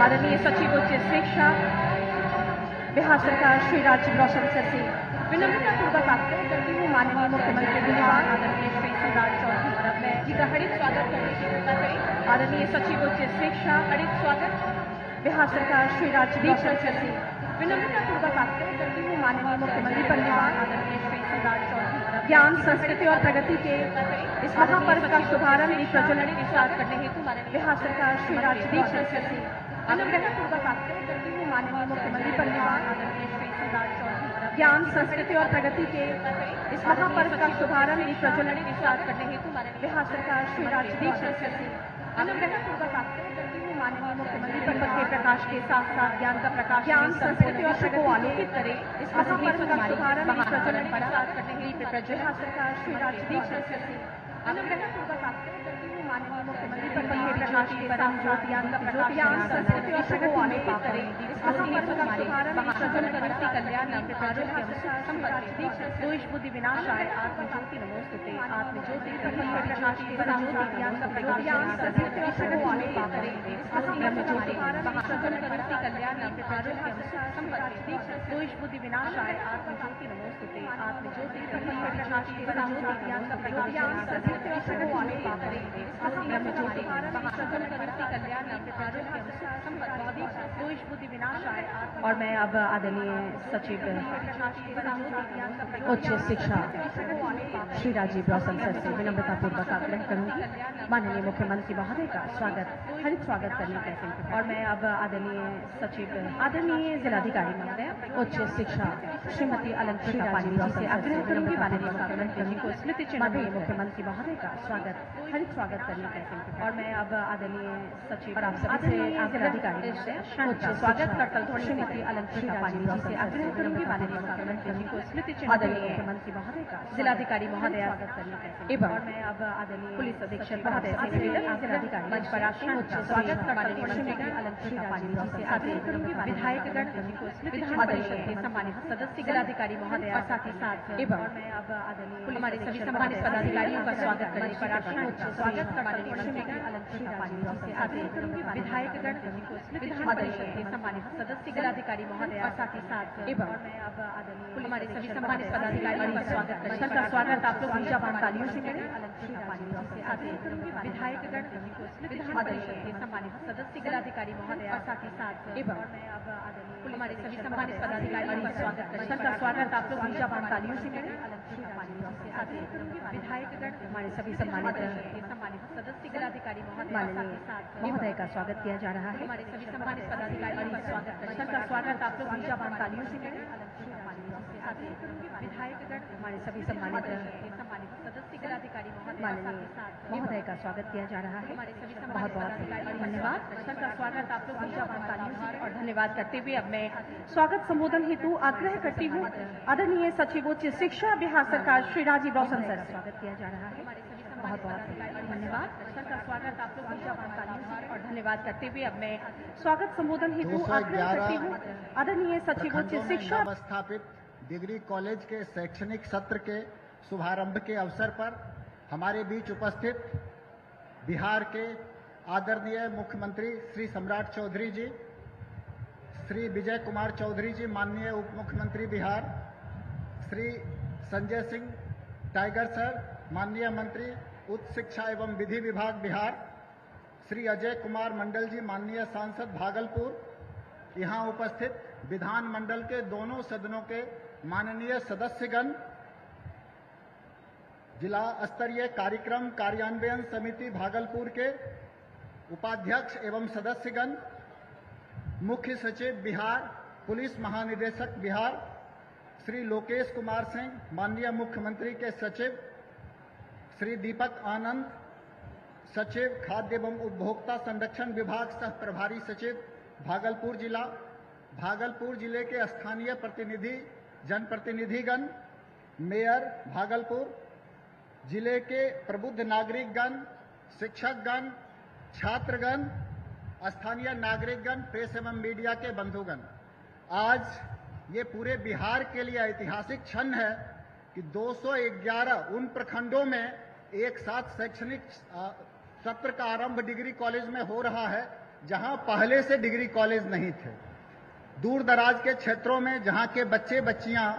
आदरणीय सचिव उच्च शिक्षा बिहार सरकार श्री राजीव रौशन सर से विनम्रतापूर्वक आग्रह करती हूँ माननीय मुख्यमंत्री बिहार आदरणीय श्री सम्राट चौधरी जी का हार्दिक स्वागत करने की कृपा करें। आदरणीय सचिव उच्च शिक्षा हार्दिक स्वागत बिहार सरकार श्री राजीव रौशन सर से विनम्रतापूर्वक आग्रह करती हूँ माननीय मुख्यमंत्री परिवार आदरणीय श्री सम्राट चौधरी ज्ञान संस्कृति और प्रगति के इस महापर्व का शुभारंभ प्रज्वलन के साथ करने हेतु बिहार सरकार श्री राजीव रौशन सर से विनम्रतापूर्वक आग्रह करती हूँ माननीय मुख्यमंत्री परिवार आदरणीय श्री सम्राट चौधरी ज्ञान संस्कृति और प्रगति के इस महापर्व का शुभारंभ प्रज्वलन के साथ करने हेतु बिहार सरकार श्री राजीव रौशन सर से अनुग्रहपूर्वक आग्रह करती हूँ माननीय मुख्यमंत्री परिवार के प्रकाश के साथ साथ ज्ञान का प्रकाश ज्ञान संस्कृति और प्रगति को आलोकित करे इस महापर्व का शुभारंभ प्रज्वलन के साथ करने हेतु बिहार सरकार श्री राजीव रौशन सर से अनुग्रहपूर्वक आग्रह करती हूँ माननीय मुख्यमंत्री परिवार के प्रकाश के साथ साथ ज्ञान का प्रकाश ज्ञान संस्कृति और प्रगति को आलोकित करे इस महापर्व का शुभारंभ प्रज्वलन व्यक्ति कल्याण आरोग्य दोष बुद्धि विनाशाय आत्मज्योति नमोस्तुते आत्मज्योति प्रकाश के साथ ज्ञान का प्रकाश ज्ञान संस्कृति और प्रगति को आलोकित करे ब्रह्मज्योति प्रज्वलन व्यक्ति कल्याण आरोग्य दोष बुद्धि विनाशाय आत्मज्योति नमोस्तुते आत्मज्योति प्रकाश के साथ ज्ञान का प्रकाश ज्ञान संस्कृति और प्रगति को आलोकित करे ब्रह्मज्योति प्रज्वलन व्यक्ति कल्याण आरोग्य दोष बुद्धि विनाशाय। और मैं अब आदरणीय सचिव उच्च शिक्षा श्री राजीव रौशन सर से विनम्रतापूर्वक आग्रह करूंगी माननीय मुख्यमंत्री महोदय का हार्दिक स्वागत करने का। और मैं अब आदरणीय सचिव आदरणीय जिलाधिकारी महोदय उच्च शिक्षा श्रीमती अलंकृता पानी से आग्रह करूंगी माननीय मुख्यमंत्री को स्मृति चिन्ह माननीय मुख्यमंत्री महोदय का हार्दिक स्वागत करने का। और मैं अब आदरणीय सचिव और आप सभी से जिलाधिकारी उच्च स्वागत करता श्रीमती अलंकृता पानी से आग्रह करूंगी माननीय मुख्यमंत्री को स्मृति चिन्ह आदरणीय मुख्यमंत्री महोदय का जिलाधिकारी महोदय एवं और मैं अब आदरणीय पुलिस अधीक्षक महोदय से निवेदन जिलाधिकारी मंच पर आसीन उच्च स्वागत करता श्रीमती अलंकृता पानी से आग्रह करूंगी विधायकगण को स्मृति चिन्ह सम्मानित सदस्य जिलाधिकारी महोदय और साथ ही साथ एवं और मैं अब आदरणीय हमारे सभी सम्मानित पदाधिकारियों का स्वागत करने पर आसीन उच्च स्वागत करता श्रीमती अलंकृता पानी से आग्रह करूंगी विधायकगण को स्मृति चिन्ह सम्मानित सदस्य जिलाधिकारी महोदय और साथ ही साथ एवं और मैं अब आदरणीय हमारे सभी सम्मानित पदाधिकारियों का स्वागत करने सबका स्वागत आप लोग ऊंचा तालियों से करें। विधायकगण को स्मृति चिन्ह सम्मानित सदस्य जिलाधिकारी महोदय और साथ ही साथ एवं और मैं अब आदरणीय हमारे सभी सम्मानित पदाधिकारियों का स्वागत करने सबका स्वागत आप लोग ऊंचा तालियों से करें। विधायकगण हमारे सभी सम्मानित सदस्य जिलाधिकारी महोदय का स्वागत किया जा रहा है। हमारे सभी सम्मानित पदाधिकारियों का स्वागत करने सबका स्वागत आप लोग ऊंचा तालियों से करें। विधायकगण हमारे सभी सम्मानित सदस्य जिलाधिकारी महोदय का स्वागत किया जा रहा है। हमारे सभी बहुत बहुत धन्यवाद। सबका स्वागत आप लोग ऊंचा तालियों से और धन्यवाद करते हुए अब मैं स्वागत संबोधन हेतु आग्रह करती हूँ आदरणीय सचिव उच्च शिक्षा बिहार सरकार श्री राजीव रौशन सर स्वागत किया जा रहा है। बहुत बहुत धन्यवाद। सबका स्वागत आप लोग ऊंचा तालियों से और धन्यवाद करते हुए अब मैं स्वागत संबोधन हेतु आग्रह करती हूँ आदरणीय सचिव उच्च शिक्षा स्थापित डिग्री कॉलेज के शैक्षणिक सत्र के शुभारंभ के अवसर पर हमारे बीच उपस्थित बिहार के आदरणीय मुख्यमंत्री श्री सम्राट चौधरी जी, श्री विजय कुमार चौधरी जी माननीय उप मुख्यमंत्री बिहार, श्री संजय सिंह टाइगर सर माननीय मंत्री उच्च शिक्षा एवं विधि विभाग बिहार, श्री अजय कुमार मंडल जी माननीय सांसद भागलपुर, यहाँ उपस्थित विधानमंडल के दोनों सदनों के माननीय सदस्यगण, जिला स्तरीय कार्यक्रम कार्यान्वयन समिति भागलपुर के उपाध्यक्ष एवं सदस्यगण, मुख्य सचिव बिहार, पुलिस महानिदेशक बिहार श्री लोकेश कुमार सिंह माननीय मुख्यमंत्री के सचिव, श्री दीपक आनंद सचिव खाद्य एवं उपभोक्ता संरक्षण विभाग सह प्रभारी सचिव भागलपुर जिला, भागलपुर जिले के स्थानीय प्रतिनिधि जनप्रतिनिधिगण, मेयर भागलपुर, जिले के प्रबुद्ध नागरिकगण, शिक्षकगण, छात्रगण, स्थानीय नागरिकगण, प्रेस एवं मीडिया के बंधुगण, आज ये पूरे बिहार के लिए ऐतिहासिक क्षण है कि 211 उन प्रखंडों में एक साथ शैक्षणिक सत्र का आरंभ डिग्री कॉलेज में हो रहा है, जहां पहले से डिग्री कॉलेज नहीं थे। दूर दराज के क्षेत्रों में जहां के बच्चे बच्चियां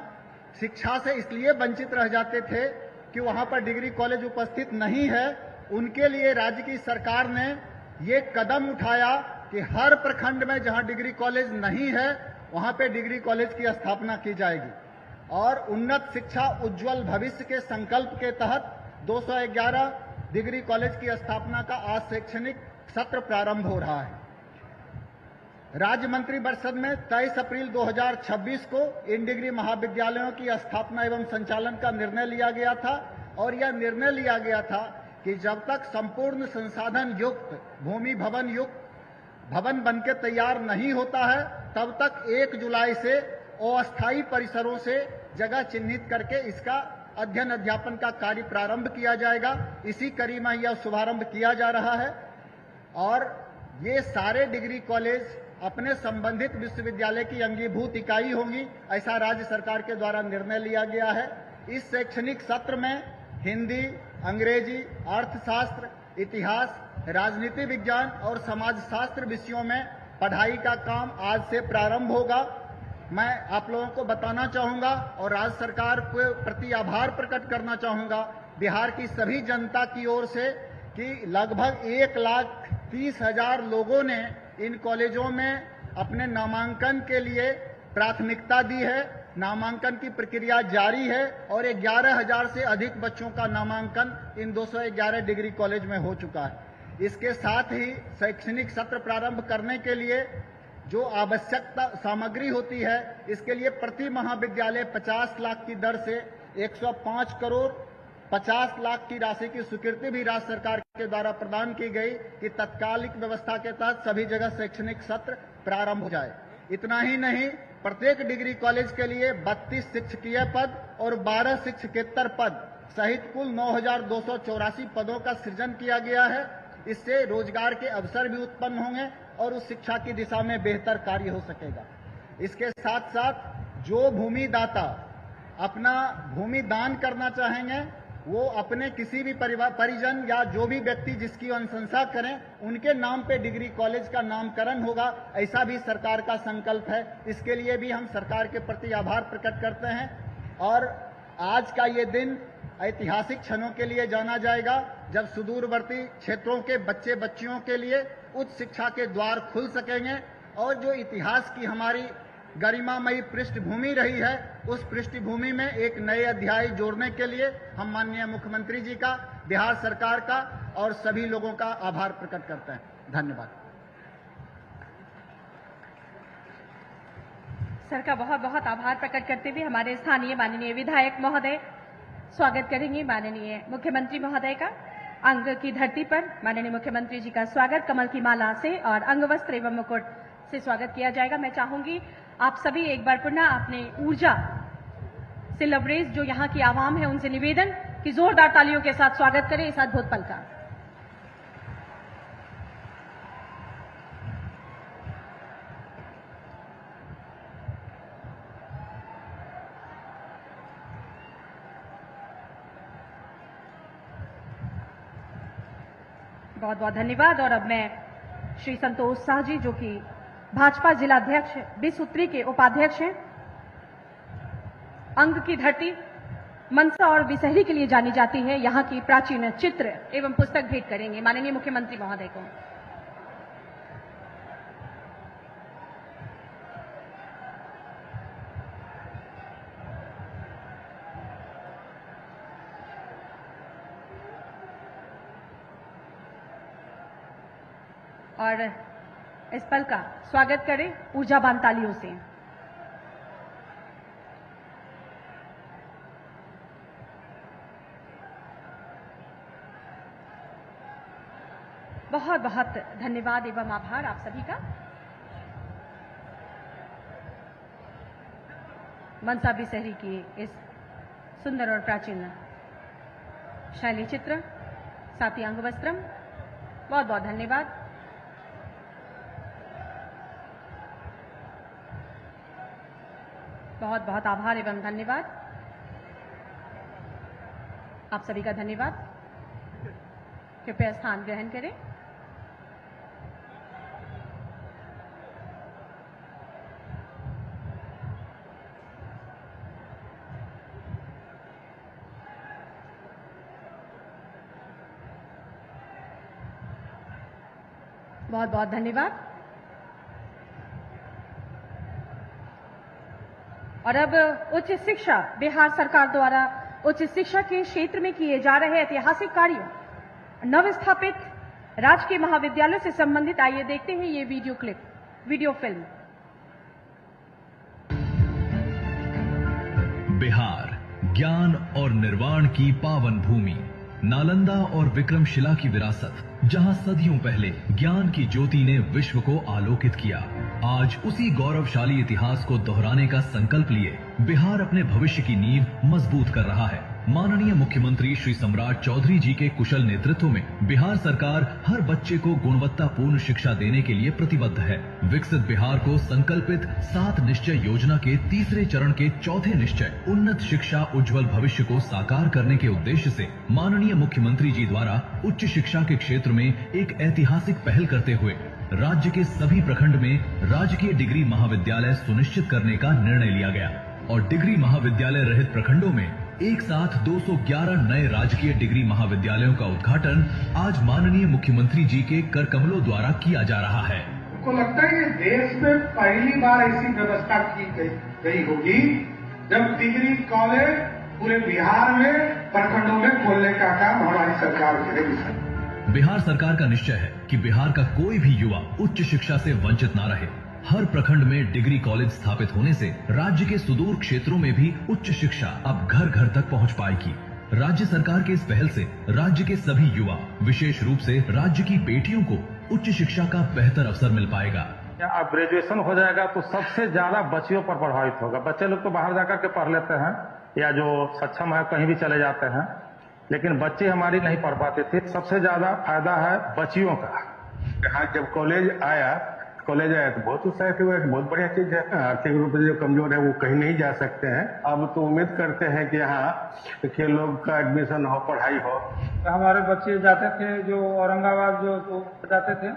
शिक्षा से इसलिए वंचित रह जाते थे कि वहां पर डिग्री कॉलेज उपस्थित नहीं है, उनके लिए राज्य की सरकार ने ये कदम उठाया कि हर प्रखंड में जहां डिग्री कॉलेज नहीं है वहां पे डिग्री कॉलेज की स्थापना की जाएगी। और उन्नत शिक्षा उज्जवल भविष्य के संकल्प के तहत 211 डिग्री कॉलेज की स्थापना का आज शैक्षणिक सत्र प्रारंभ हो रहा है। राज्य मंत्रिपरिषद में 23 अप्रैल 2026 को इन डिग्री महाविद्यालयों की स्थापना एवं संचालन का निर्णय लिया गया था और यह निर्णय लिया गया था कि जब तक संपूर्ण संसाधन युक्त भूमि भवन युक्त भवन बनके तैयार नहीं होता है तब तक 1 जुलाई से अस्थायी परिसरों से जगह चिन्हित करके इसका अध्ययन अध्यापन का कार्य प्रारंभ किया जाएगा। इसी कड़ी में यह शुभारंभ किया जा रहा है और ये सारे डिग्री कॉलेज अपने संबंधित विश्वविद्यालय की अंगीभूत इकाई होंगी, ऐसा राज्य सरकार के द्वारा निर्णय लिया गया है। इस शैक्षणिक सत्र में हिंदी, अंग्रेजी, अर्थशास्त्र, इतिहास, राजनीति विज्ञान और समाजशास्त्र विषयों में पढ़ाई का काम आज से प्रारंभ होगा। मैं आप लोगों को बताना चाहूंगा और राज्य सरकार के प्रति आभार प्रकट करना चाहूंगा बिहार की सभी जनता की ओर से कि लगभग 1,30,000 लोगों ने इन कॉलेजों में अपने नामांकन के लिए प्राथमिकता दी है। नामांकन की प्रक्रिया जारी है और 11,000 से अधिक बच्चों का नामांकन इन 211 डिग्री कॉलेज में हो चुका है। इसके साथ ही शैक्षणिक सत्र प्रारंभ करने के लिए जो आवश्यकता सामग्री होती है, इसके लिए प्रति महाविद्यालय 50 लाख की दर से 105 करोड़ 50 लाख की राशि की स्वीकृति भी राज्य सरकार के द्वारा प्रदान की गई कि तत्कालिक व्यवस्था के तहत सभी जगह शैक्षणिक सत्र प्रारंभ हो जाए। इतना ही नहीं, प्रत्येक डिग्री कॉलेज के लिए 32 शिक्षकीय पद और 12 शिक्षकेतर पद सहित कुल 9,284 पदों का सृजन किया गया है। इससे रोजगार के अवसर भी उत्पन्न होंगे और उस शिक्षा की दिशा में बेहतर कार्य हो सकेगा। इसके साथ साथ जो भूमिदाता अपना भूमि दान करना चाहेंगे वो अपने किसी भी परिजन या जो भी व्यक्ति जिसकी अनुशंसा करें उनके नाम पे डिग्री कॉलेज का नामकरण होगा, ऐसा भी सरकार का संकल्प है। इसके लिए भी हम सरकार के प्रति आभार प्रकट करते हैं और आज का ये दिन ऐतिहासिक क्षणों के लिए जाना जाएगा जब सुदूरवर्ती क्षेत्रों के बच्चे बच्चियों के लिए उच्च शिक्षा के द्वार खुल सकेंगे और जो इतिहास की हमारी गरिमामयी पृष्ठभूमि रही है उस पृष्ठभूमि में एक नए अध्याय जोड़ने के लिए हम माननीय मुख्यमंत्री जी का, बिहार सरकार का और सभी लोगों का आभार प्रकट करते हैं। धन्यवाद। सर का बहुत बहुत आभार प्रकट करते हुए हमारे स्थानीय माननीय विधायक महोदय स्वागत करेंगे माननीय मुख्यमंत्री महोदय का। अंग की धरती पर माननीय मुख्यमंत्री जी का स्वागत कमल की माला से और अंगवस्त्र एवं मुकुट से स्वागत किया जाएगा। मैं चाहूंगी आप सभी एक बार पुनः अपने ऊर्जा से लबरेज जो यहाँ की आवाम है उनसे निवेदन कि जोरदार तालियों के साथ स्वागत करें इस अद्भुत पल का। बहुत बहुत धन्यवाद। और अब मैं श्री संतोष शाह जी जो कि भाजपा जिलाध्यक्ष बिसूत्री के उपाध्यक्ष हैं, अंग की धरती मनसा और बिसहरी के लिए जानी जाती है, यहाँ की प्राचीन चित्र एवं पुस्तक भेंट करेंगे माननीय मुख्यमंत्री महोदय को। और इस पल का स्वागत करें ऊर्जावान तालियों से। बहुत बहुत धन्यवाद एवं आभार आप सभी का। मनसा बिसहरी की इस सुंदर और प्राचीन शैली चित्र साथ ही अंगवस्त्रम, बहुत बहुत धन्यवाद। बहुत बहुत आभार एवं धन्यवाद आप सभी का। धन्यवाद। कृपया स्थान ग्रहण करें। बहुत बहुत धन्यवाद। और अब उच्च शिक्षा, बिहार सरकार द्वारा उच्च शिक्षा के क्षेत्र में किए जा रहे ऐतिहासिक कार्यों, नवस्थापित राजकीय महाविद्यालय से संबंधित आइए देखते हैं ये वीडियो फिल्म। बिहार ज्ञान और निर्वाण की पावन भूमि, नालंदा और विक्रमशिला की विरासत, जहां सदियों पहले ज्ञान की ज्योति ने विश्व को आलोकित किया। आज उसी गौरवशाली इतिहास को दोहराने का संकल्प लिए बिहार अपने भविष्य की नींव मजबूत कर रहा है। माननीय मुख्यमंत्री श्री सम्राट चौधरी जी के कुशल नेतृत्व में बिहार सरकार हर बच्चे को गुणवत्तापूर्ण शिक्षा देने के लिए प्रतिबद्ध है। विकसित बिहार को संकल्पित 7 निश्चय योजना के तीसरे चरण के चौथे निश्चय उन्नत शिक्षा उज्जवल भविष्य को साकार करने के उद्देश्य से माननीय मुख्यमंत्री जी द्वारा उच्च शिक्षा के क्षेत्र में एक ऐतिहासिक पहल करते हुए राज्य के सभी प्रखंड में राजकीय डिग्री महाविद्यालय सुनिश्चित करने का निर्णय लिया गया और डिग्री महाविद्यालय रहित प्रखंडों में एक साथ 211 नए राजकीय डिग्री महाविद्यालयों का उद्घाटन आज माननीय मुख्यमंत्री जी के कर कमलों द्वारा किया जा रहा है। को लगता है कि देश में पहली बार ऐसी व्यवस्था की गई होगी जब डिग्री कॉलेज पूरे बिहार में प्रखंडों में खोलने का काम हमारी सरकार करेगी। बिहार सरकार का निश्चय है कि बिहार का कोई भी युवा उच्च शिक्षा से वंचित न रहे। हर प्रखंड में डिग्री कॉलेज स्थापित होने से राज्य के सुदूर क्षेत्रों में भी उच्च शिक्षा अब घर घर तक पहुंच पाएगी। राज्य सरकार के इस पहल से राज्य के सभी युवा, विशेष रूप से राज्य की बेटियों को उच्च शिक्षा का बेहतर अवसर मिल पाएगा। अब ग्रेजुएशन हो जाएगा तो सबसे ज्यादा बच्चियों पर प्रभावित होगा। बच्चे लोग तो बाहर जाकर के पढ़ लेते हैं या जो सक्षम है कहीं भी चले जाते हैं, लेकिन बच्चे हमारी नहीं पढ़ पाते थे। सबसे ज्यादा फायदा है बच्चियों का। यहाँ जब कॉलेज आया तो बहुत उत्साहित हुआ, बहुत बढ़िया चीज है। आर्थिक रूप से जो कमजोर है वो कहीं नहीं जा सकते हैं। अब तो उम्मीद करते हैं कि यहाँ के लोग का एडमिशन हो, पढ़ाई हो। हमारे बच्चे जाते थे जो औरंगाबाद जो जाते थे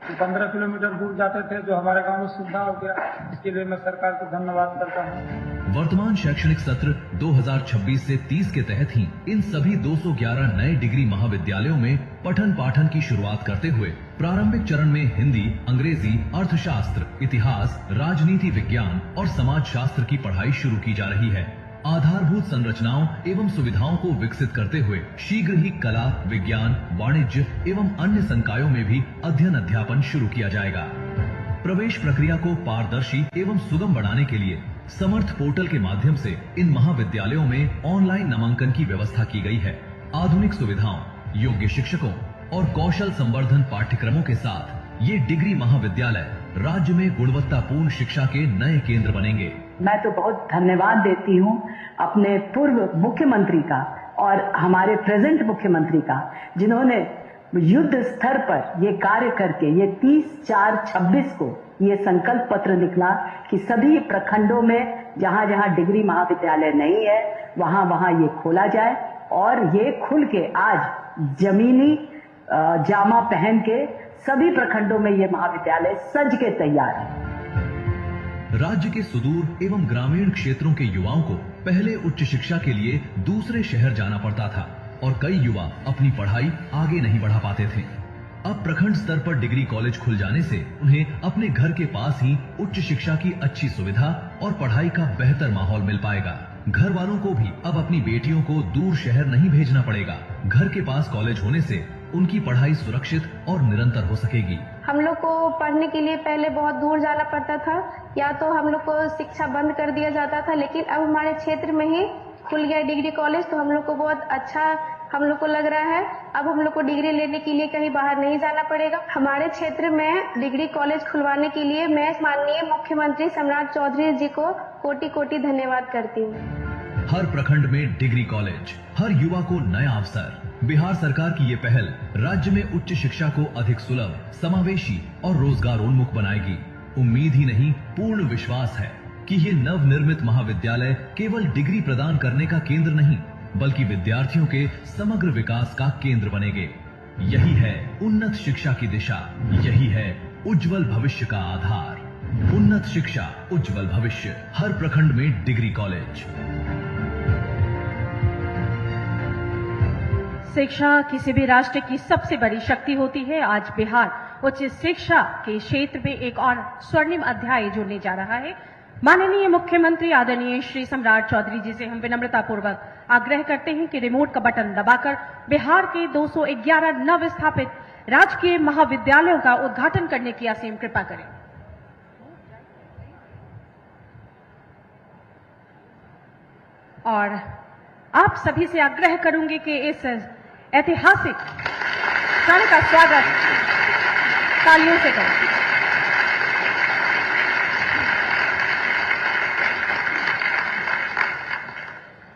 15 किलोमीटर दूर जाते थे, जो हमारे गांव में सुविधा हो गया। इसके लिए मैं सरकार को धन्यवाद करता हूँ। वर्तमान शैक्षणिक सत्र 2026 से 30 के तहत ही इन सभी 211 नए डिग्री महाविद्यालयों में पठन पाठन की शुरुआत करते हुए प्रारंभिक चरण में हिंदी, अंग्रेजी, अर्थशास्त्र, इतिहास, राजनीति विज्ञान और समाज शास्त्र की पढ़ाई शुरू की जा रही है। आधारभूत संरचनाओं एवं सुविधाओं को विकसित करते हुए शीघ्र ही कला, विज्ञान, वाणिज्य एवं अन्य संकायों में भी अध्ययन अध्यापन शुरू किया जाएगा। प्रवेश प्रक्रिया को पारदर्शी एवं सुगम बनाने के लिए समर्थ पोर्टल के माध्यम से इन महाविद्यालयों में ऑनलाइन नामांकन की व्यवस्था की गई है। आधुनिक सुविधाओं, योग्य शिक्षकों और कौशल संवर्धन पाठ्यक्रमों के साथ ये डिग्री महाविद्यालय राज्य में गुणवत्तापूर्ण शिक्षा के नए केंद्र बनेंगे। मैं तो बहुत धन्यवाद देती हूँ अपने पूर्व मुख्यमंत्री का और हमारे प्रेजेंट मुख्यमंत्री का, जिन्होंने युद्ध स्तर पर ये कार्य करके ये 30/4/26 को ये संकल्प पत्र निकला कि सभी प्रखंडों में जहाँ जहाँ डिग्री महाविद्यालय नहीं है वहाँ वहाँ ये खोला जाए और ये खुल के आज जमीनी जामा पहन के सभी प्रखंडों में ये महाविद्यालय सज के तैयार है। राज्य के सुदूर एवं ग्रामीण क्षेत्रों के युवाओं को पहले उच्च शिक्षा के लिए दूसरे शहर जाना पड़ता था और कई युवा अपनी पढ़ाई आगे नहीं बढ़ा पाते थे। अब प्रखंड स्तर पर डिग्री कॉलेज खुल जाने से उन्हें अपने घर के पास ही उच्च शिक्षा की अच्छी सुविधा और पढ़ाई का बेहतर माहौल मिल पाएगा। घर वालों को भी अब अपनी बेटियों को दूर शहर नहीं भेजना पड़ेगा। घर के पास कॉलेज होने से उनकी पढ़ाई सुरक्षित और निरंतर हो सकेगी। हम लोग को पढ़ने के लिए पहले बहुत दूर जाना पड़ता था, या तो हम लोग को शिक्षा बंद कर दिया जाता था, लेकिन अब हमारे क्षेत्र में ही खुल गया डिग्री कॉलेज, तो हम लोग को बहुत अच्छा हम लोग को लग रहा है। अब हम लोग को डिग्री लेने के लिए कहीं बाहर नहीं जाना पड़ेगा। हमारे क्षेत्र में डिग्री कॉलेज खुलवाने के लिए मैं माननीय मुख्यमंत्री सम्राट चौधरी जी को कोटि कोटि धन्यवाद करती हूँ। हर प्रखंड में डिग्री कॉलेज, हर युवा को नया अवसर। बिहार सरकार की ये पहल राज्य में उच्च शिक्षा को अधिक सुलभ, समावेशी और रोजगारोन्मुख बनाएगी। उम्मीद ही नहीं, पूर्ण विश्वास है कि ये नवनिर्मित महाविद्यालय केवल डिग्री प्रदान करने का केंद्र नहीं, बल्कि विद्यार्थियों के समग्र विकास का केंद्र बनेंगे। यही है उन्नत शिक्षा की दिशा, यही है उज्जवल भविष्य का आधार। उन्नत शिक्षा, उज्जवल भविष्य, हर प्रखंड में डिग्री कॉलेज। शिक्षा किसी भी राष्ट्र की सबसे बड़ी शक्ति होती है। आज बिहार उच्च शिक्षा के क्षेत्र में एक और स्वर्णिम अध्याय जुड़ने जा रहा है। माननीय मुख्यमंत्री आदरणीय श्री सम्राट चौधरी जी से हम विनम्रतापूर्वक आग्रह करते हैं कि रिमोट का बटन दबाकर बिहार के 211 नव स्थापित राजकीय महाविद्यालयों का उद्घाटन करने की असीम कृपा करें। और आप सभी से आग्रह करूंगी कि इस ऐतिहासिक क्षण का स्वागत तालियों से करें।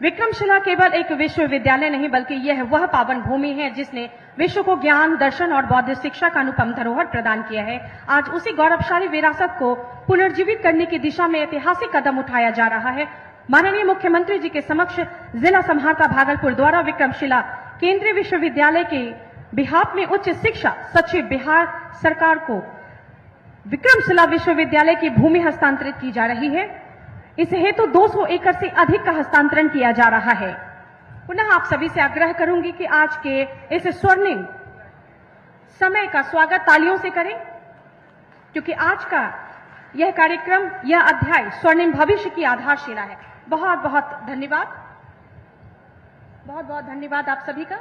विक्रमशिला केवल एक विश्वविद्यालय नहीं बल्कि यह वह पावन भूमि है जिसने विश्व को ज्ञान, दर्शन और बौद्ध शिक्षा का अनुपम धरोहर प्रदान किया है। आज उसी गौरवशाली विरासत को पुनर्जीवित करने की दिशा में ऐतिहासिक कदम उठाया जा रहा है। माननीय मुख्यमंत्री जी के समक्ष जिला समाहर्ता भागलपुर द्वारा विक्रमशिला केंद्रीय विश्वविद्यालय के बिहाफ में उच्च शिक्षा सचिव बिहार सरकार को विक्रमशिला विश्वविद्यालय की भूमि हस्तांतरित की जा रही है। इस हेतु 200 एकड़ से अधिक का हस्तांतरण किया जा रहा है। पुनः आप सभी से आग्रह करूंगी कि आज के इस स्वर्णिम समय का स्वागत तालियों से करें, क्योंकि आज का यह कार्यक्रम, यह अध्याय स्वर्णिम भविष्य की आधारशिला है। बहुत बहुत धन्यवाद, बहुत बहुत धन्यवाद आप सभी का।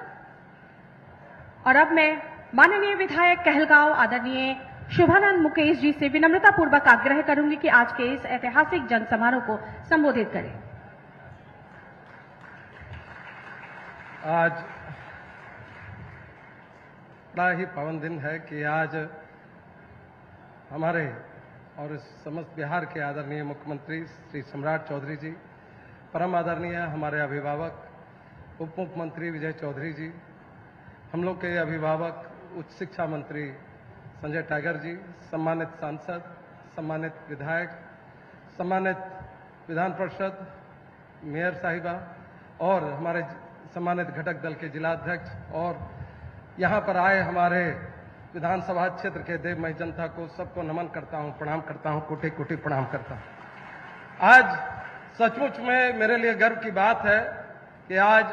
और अब मैं माननीय विधायक कहलगांव आदरणीय शुभानंद मुकेश जी से विनम्रतापूर्वक आग्रह करूंगी कि आज के इस ऐतिहासिक जन समारोह को संबोधित करें। आज बड़ा ही पावन दिन है कि आज हमारे और इस समस्त बिहार के आदरणीय मुख्यमंत्री श्री सम्राट चौधरी जी, परम आदरणीय हमारे अभिभावक उप मुख्यमंत्री विजय चौधरी जी, हम लोग के अभिभावक उच्च शिक्षा मंत्री संजय टाइगर जी, सम्मानित सांसद, सम्मानित विधायक, सम्मानित विधान परिषद, मेयर साहिबा और हमारे सम्मानित घटक दल के जिलाध्यक्ष और यहाँ पर आए हमारे विधानसभा क्षेत्र के देवमय जनता को सबको नमन करता हूँ, प्रणाम करता हूँ, कोटि कोटि प्रणाम करता हूँ। आज सचमुच में मेरे लिए गर्व की बात है कि आज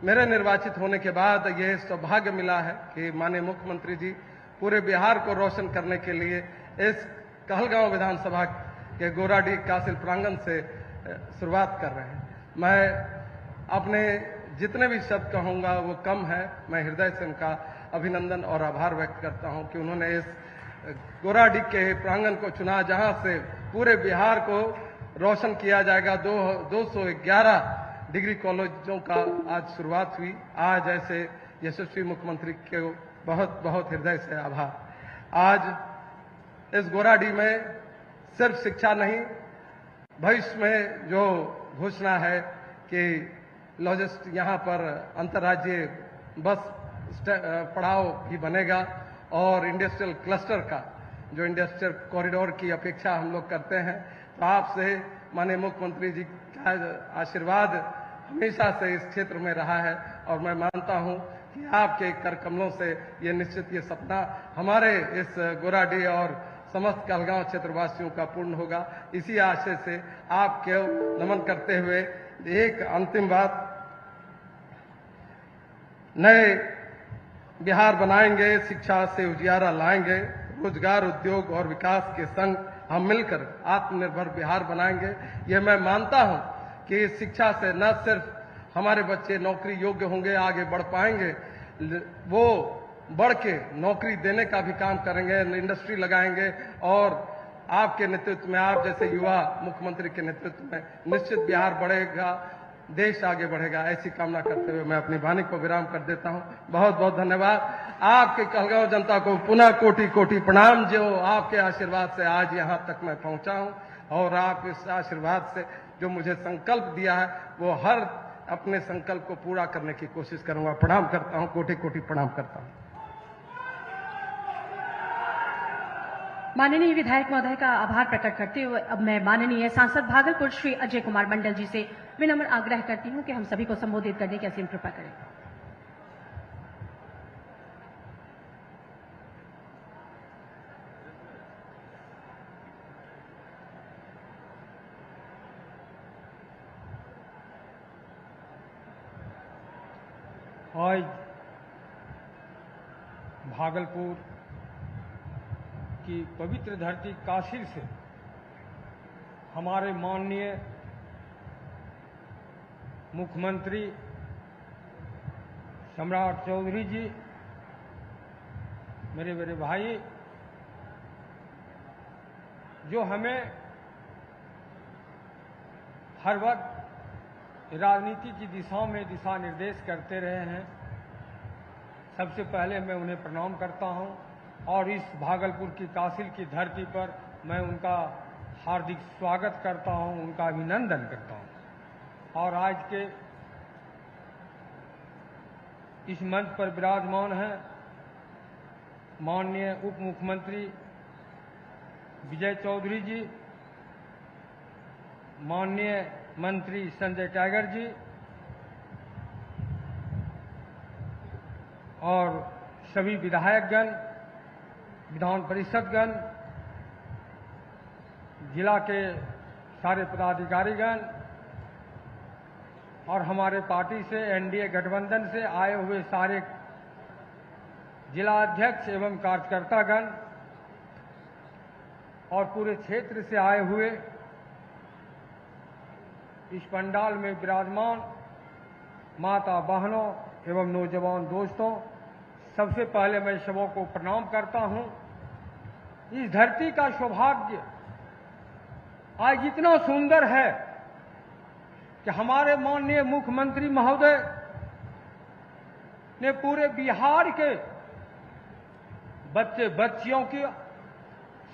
मेरे निर्वाचित होने के बाद ये सौभाग्य मिला है कि माननीय मुख्यमंत्री जी पूरे बिहार को रोशन करने के लिए इस कहलगांव विधानसभा के गोराडीह कासिल प्रांगण से शुरुआत कर रहे हैं। मैं अपने जितने भी शब्द कहूंगा वो कम है। मैं हृदय से उनका अभिनंदन और आभार व्यक्त करता हूं कि उन्होंने इस गोराडीह के प्रांगण को चुना, जहां से पूरे बिहार को रोशन किया जाएगा। 211 डिग्री कॉलेजों का आज शुरुआत हुई। आज ऐसे यशस्वी मुख्यमंत्री के बहुत बहुत हृदय से आभार। आज इस गोराडीह में सिर्फ शिक्षा नहीं, भविष्य में जो घोषणा है कि यहाँ पर अंतर्राज्यीय बस पड़ाव भी बनेगा और इंडस्ट्रियल क्लस्टर का जो इंडस्ट्रियल कॉरिडोर की अपेक्षा हम लोग करते हैं। तो आपसे माननीय मुख्यमंत्री जी का आशीर्वाद हमेशा से इस क्षेत्र में रहा है और मैं मानता हूं कि आपके कर कमलों से ये निश्चित ये सपना हमारे इस गोराडीह और समस्त कहलगांव क्षेत्रवासियों का पूर्ण होगा। इसी आशय से आपको नमन करते हुए एक अंतिम बात, नए बिहार बनाएंगे, शिक्षा से उजियारा लाएंगे, रोजगार, उद्योग और विकास के संग हम मिलकर आत्मनिर्भर बिहार बनाएंगे। ये मैं मानता हूं कि शिक्षा से न सिर्फ हमारे बच्चे नौकरी योग्य होंगे, आगे बढ़ पाएंगे, वो बढ़ के नौकरी देने का भी काम करेंगे, इंडस्ट्री लगाएंगे और आपके नेतृत्व में, आप जैसे युवा मुख्यमंत्री के नेतृत्व में निश्चित बिहार बढ़ेगा, देश आगे बढ़ेगा। ऐसी कामना करते हुए मैं अपनी वाणी को विराम कर देता हूं। बहुत बहुत धन्यवाद। आपके कहलगांव जनता को पुनः कोटि कोटि प्रणाम, जो आपके आशीर्वाद से आज यहां तक मैं पहुंचा हूं और आप इस आशीर्वाद से जो मुझे संकल्प दिया है वो हर अपने संकल्प को पूरा करने की कोशिश करूंगा। प्रणाम करता हूं, कोटि कोटि प्रणाम करता हूं। माननीय विधायक महोदय का आभार प्रकट करते हुए अब मैं माननीय सांसद भागलपुर श्री अजय कुमार मंडल जी से विनम्र आग्रह करती हूं कि हम सभी को संबोधित करने की असीम कृपा करें। आज भागलपुर की पवित्र धरती काशी से हमारे माननीय मुख्यमंत्री सम्राट चौधरी जी, मेरे बड़े भाई, जो हमें हर वक्त राजनीति की दिशा में दिशा निर्देश करते रहे हैं, सबसे पहले मैं उन्हें प्रणाम करता हूं और इस भागलपुर की कासिल की धरती पर मैं उनका हार्दिक स्वागत करता हूं, उनका अभिनंदन करता हूं। और आज के इस मंच पर विराजमान हैं माननीय उप मुख्यमंत्री विजय चौधरी जी, माननीय मंत्री संजय टाइगर जी और सभी विधायकगण, विधान परिषदगण, जिला के सारे पदाधिकारीगण और हमारे पार्टी से एनडीए गठबंधन से आए हुए सारे जिला अध्यक्ष एवं कार्यकर्तागण और पूरे क्षेत्र से आए हुए इस पंडाल में विराजमान माता बहनों एवं नौजवान दोस्तों, सबसे पहले मैं सबों को प्रणाम करता हूं। इस धरती का सौभाग्य आज इतना सुंदर है कि हमारे माननीय मुख्यमंत्री महोदय ने पूरे बिहार के बच्चे बच्चियों की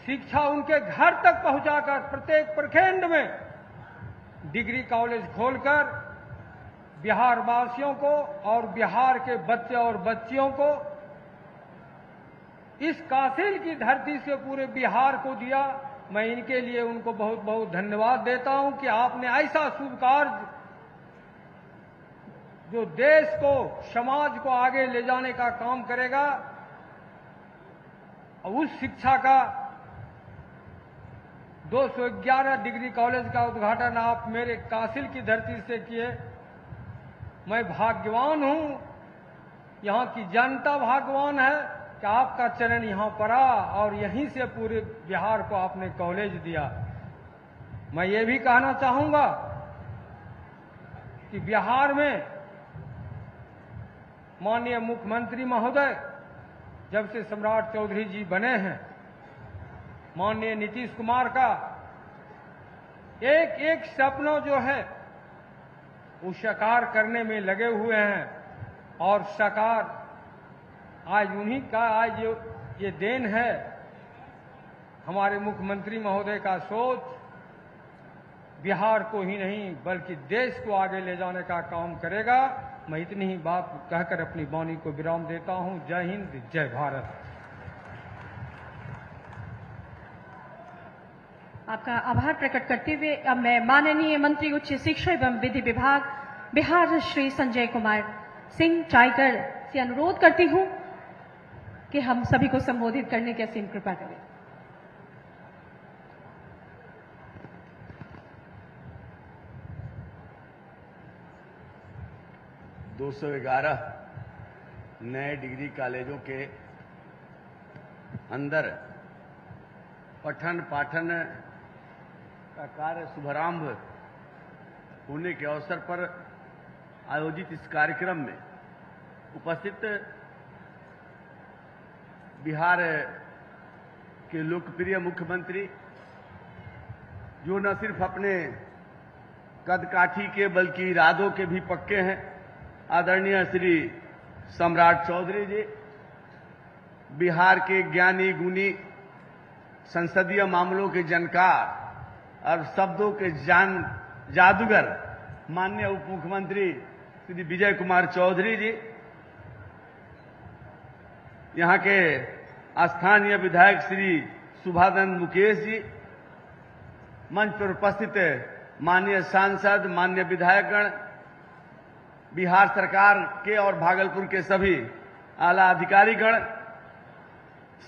शिक्षा उनके घर तक पहुंचाकर प्रत्येक प्रखंड में डिग्री कॉलेज खोलकर बिहार वासियों को और बिहार के बच्चे और बच्चियों को इस कासिल की धरती से पूरे बिहार को दिया। मैं इनके लिए उनको बहुत बहुत धन्यवाद देता हूं कि आपने ऐसा शुभ कार्य जो देश को, समाज को आगे ले जाने का काम करेगा, उस शिक्षा का 211 डिग्री कॉलेज का उद्घाटन आप मेरे कासिल की धरती से किए। मैं भाग्यवान हूं, यहां की जनता भाग्यवान है कि आपका चरण यहां पड़ा और यहीं से पूरे बिहार को आपने कॉलेज दिया। मैं ये भी कहना चाहूंगा कि बिहार में माननीय मुख्यमंत्री महोदय जब से सम्राट चौधरी जी बने हैं, माननीय नीतीश कुमार का एक एक सपना जो है वो साकार करने में लगे हुए हैं और साकार आज उन्हीं का आज ये देन है। हमारे मुख्यमंत्री महोदय का सोच बिहार को ही नहीं बल्कि देश को आगे ले जाने का काम करेगा। मैं इतनी ही बात कहकर अपनी वाणी को विराम देता हूं। जय हिंद, जय भारत। आपका आभार प्रकट करते हुए अब मैं माननीय मंत्री उच्च शिक्षा एवं विधि विभाग बिहार श्री संजय कुमार सिंह टाइगर से अनुरोध करती हूं कि हम सभी को संबोधित करने की असीम कृपा करें। दो 211 नए डिग्री कॉलेजों के अंदर पठन पाठन का कार्य शुभारंभ होने के अवसर पर आयोजित इस कार्यक्रम में उपस्थित बिहार के लोकप्रिय मुख्यमंत्री, जो न सिर्फ अपने कदकाठी के बल्कि इरादों के भी पक्के हैं, आदरणीय श्री सम्राट चौधरी जी, बिहार के ज्ञानी गुणी, संसदीय मामलों के जानकार और शब्दों के जादूगर माननीय उप मुख्यमंत्री श्री विजय कुमार चौधरी जी, यहां के स्थानीय विधायक श्री सुभानंद मुकेश जी, मंच पर उपस्थित माननीय सांसद, माननीय विधायकगण, बिहार सरकार के और भागलपुर के सभी आला अधिकारीगण,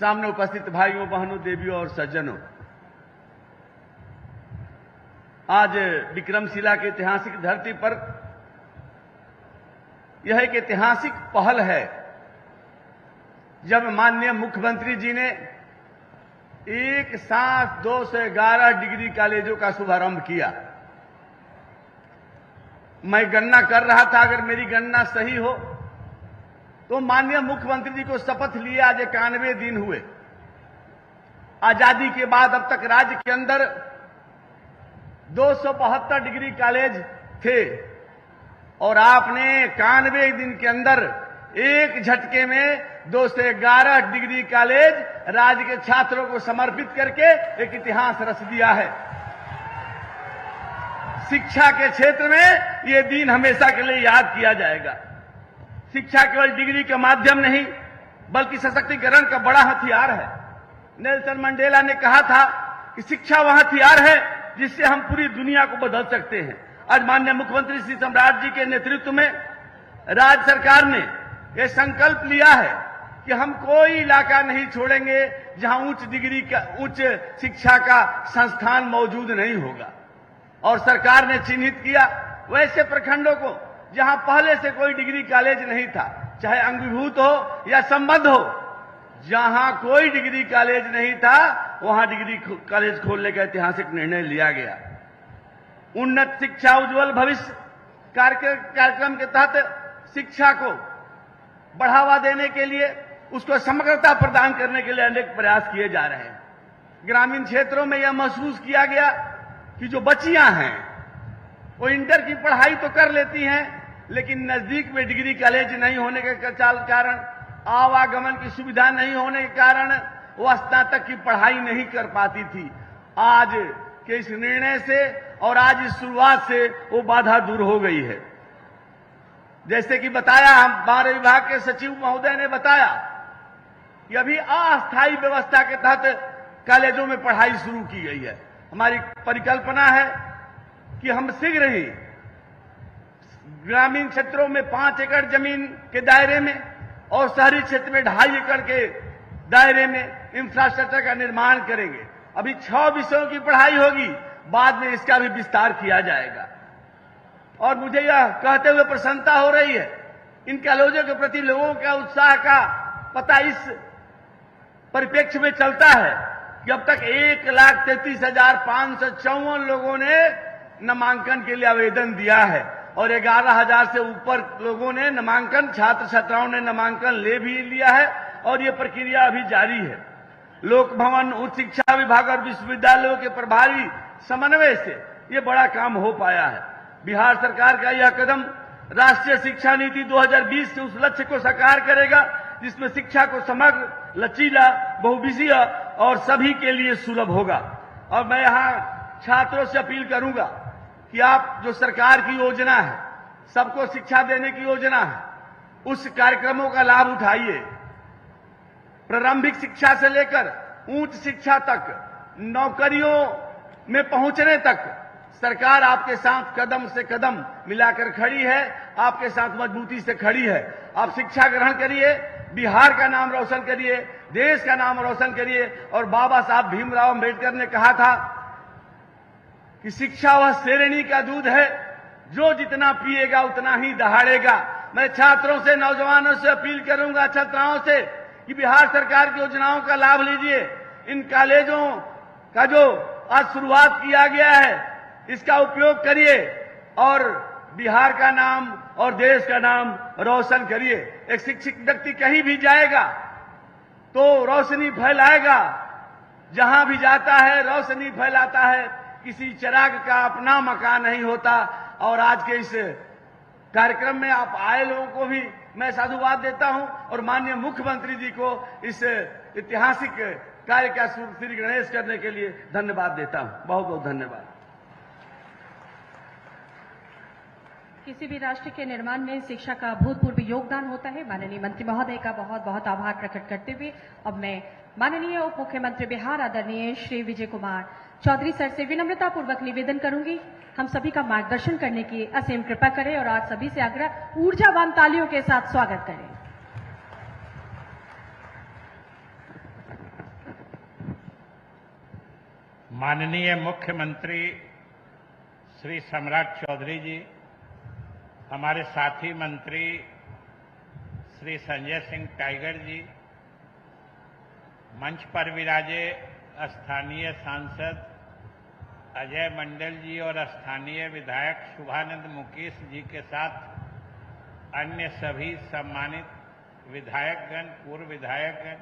सामने उपस्थित भाइयों बहनों, देवियों और सज्जनों, आज विक्रमशिला के ऐतिहासिक धरती पर यह एक ऐतिहासिक पहल है जब माननीय मुख्यमंत्री जी ने एक साथ 211 डिग्री कॉलेजों का शुभारंभ किया। मैं गणना कर रहा था, अगर मेरी गणना सही हो तो माननीय मुख्यमंत्री जी को शपथ लिए आज 91 दिन हुए। आजादी के बाद अब तक राज्य के अंदर 272 डिग्री कॉलेज थे और आपने 91 दिन के अंदर एक झटके में 211 डिग्री कॉलेज राज्य के छात्रों को समर्पित करके एक इतिहास रच दिया है। शिक्षा के क्षेत्र में यह दिन हमेशा के लिए याद किया जाएगा। शिक्षा केवल डिग्री का माध्यम नहीं बल्कि सशक्तिकरण का बड़ा हथियार है। नेल्सन मंडेला ने कहा था कि शिक्षा वह हथियार है जिससे हम पूरी दुनिया को बदल सकते हैं। आज माननीय मुख्यमंत्री श्री सम्राट जी के नेतृत्व में राज्य सरकार ने यह संकल्प लिया है कि हम कोई इलाका नहीं छोड़ेंगे जहां उच्च शिक्षा का संस्थान मौजूद नहीं होगा। और सरकार ने चिन्हित किया वैसे प्रखंडों को जहां पहले से कोई डिग्री कॉलेज नहीं था, चाहे अंगीभूत हो या संबद्ध हो, जहां कोई डिग्री कॉलेज नहीं था वहां डिग्री कॉलेज खोलने का ऐतिहासिक निर्णय लिया गया। उन्नत शिक्षा उज्जवल भविष्य कार्यक्रम के तहत शिक्षा को बढ़ावा देने के लिए, उसको समग्रता प्रदान करने के लिए अनेक प्रयास किए जा रहे हैं। ग्रामीण क्षेत्रों में यह महसूस किया गया कि जो बच्चियां हैं वो इंटर की पढ़ाई तो कर लेती हैं, लेकिन नजदीक में डिग्री कॉलेज नहीं होने के कारण, आवागमन की सुविधा नहीं होने के कारण वो स्नातक की पढ़ाई नहीं कर पाती थी। आज के इस निर्णय से और आज इस शुरुआत से वो बाधा दूर हो गई है। जैसे कि बताया, हमारे विभाग के सचिव महोदय ने बताया कि अभी अस्थायी व्यवस्था के तहत कॉलेजों में पढ़ाई शुरू की गई है। हमारी परिकल्पना है कि हम शीघ्र ही ग्रामीण क्षेत्रों में 5 एकड़ जमीन के दायरे में और शहरी क्षेत्र में 2.5 एकड़ के दायरे में इंफ्रास्ट्रक्चर का निर्माण करेंगे। अभी 6 विषयों की पढ़ाई होगी, बाद में इसका भी विस्तार किया जाएगा। और मुझे यह कहते हुए प्रसन्नता हो रही है, इन कॉलेजों के प्रति लोगों का उत्साह का पता इस परिप्रेक्ष्य में चलता है कि अब तक 1,33,554 लोगों ने नामांकन के लिए आवेदन दिया है और 11,000 से ऊपर लोगों ने नामांकन, छात्र छात्राओं ने नामांकन ले भी लिया है और ये प्रक्रिया अभी जारी है। लोक भवन, उच्च शिक्षा विभाग और विश्वविद्यालयों के प्रभावी समन्वय से ये बड़ा काम हो पाया है। बिहार सरकार का यह कदम राष्ट्रीय शिक्षा नीति 2020 के उस लक्ष्य को साकार करेगा जिसमें शिक्षा को समग्र, लचीला, बहुविषयीय और सभी के लिए सुलभ होगा। और मैं यहाँ छात्रों से अपील करूंगा कि आप जो सरकार की योजना है, सबको शिक्षा देने की योजना है, उस कार्यक्रमों का लाभ उठाइए। प्रारंभिक शिक्षा से लेकर उच्च शिक्षा तक, नौकरियों में पहुंचने तक सरकार आपके साथ कदम से कदम मिलाकर खड़ी है, आपके साथ मजबूती से खड़ी है। आप शिक्षा ग्रहण करिए, बिहार का नाम रोशन करिए, देश का नाम रोशन करिए। और बाबा साहब भीमराव अंबेडकर ने कहा था कि शिक्षा वह शेरनी का दूध है जो जितना पिएगा उतना ही दहाड़ेगा। मैं छात्रों से, नौजवानों से अपील करूंगा, छात्राओं से, कि बिहार सरकार की योजनाओं का लाभ लीजिए। इन कॉलेजों का जो आज शुरुआत किया गया है, इसका उपयोग करिए और बिहार का नाम और देश का नाम रोशन करिए। एक शिक्षित व्यक्ति कहीं भी जाएगा तो रोशनी फैलाएगा, जहां भी जाता है रोशनी फैलाता है। किसी चिराग का अपना मकान नहीं होता। और आज के इस कार्यक्रम में आप आए लोगों को भी मैं साधुवाद देता हूं और माननीय मुख्यमंत्री जी को इस ऐतिहासिक कार्य का श्री गणेश करने के लिए धन्यवाद देता हूं। बहुत बहुत धन्यवाद। किसी भी राष्ट्र के निर्माण में शिक्षा का अभूतपूर्व योगदान होता है। माननीय मंत्री महोदय का बहुत बहुत आभार प्रकट करते हुए अब मैं माननीय उप मुख्यमंत्री बिहार आदरणीय श्री विजय कुमार चौधरी सर से विनम्रता पूर्वक निवेदन करूंगी, हम सभी का मार्गदर्शन करने की असीम कृपा करें और आज सभी से आग्रह ऊर्जावान तालियों के साथ स्वागत करें। माननीय मुख्यमंत्री श्री सम्राट चौधरी जी, हमारे साथी मंत्री श्री संजय सिंह टाइगर जी, मंच पर विराजे स्थानीय सांसद अजय मंडल जी और स्थानीय विधायक शुभानंद मुकेश जी के साथ अन्य सभी सम्मानित विधायकगण, पूर्व विधायकगण,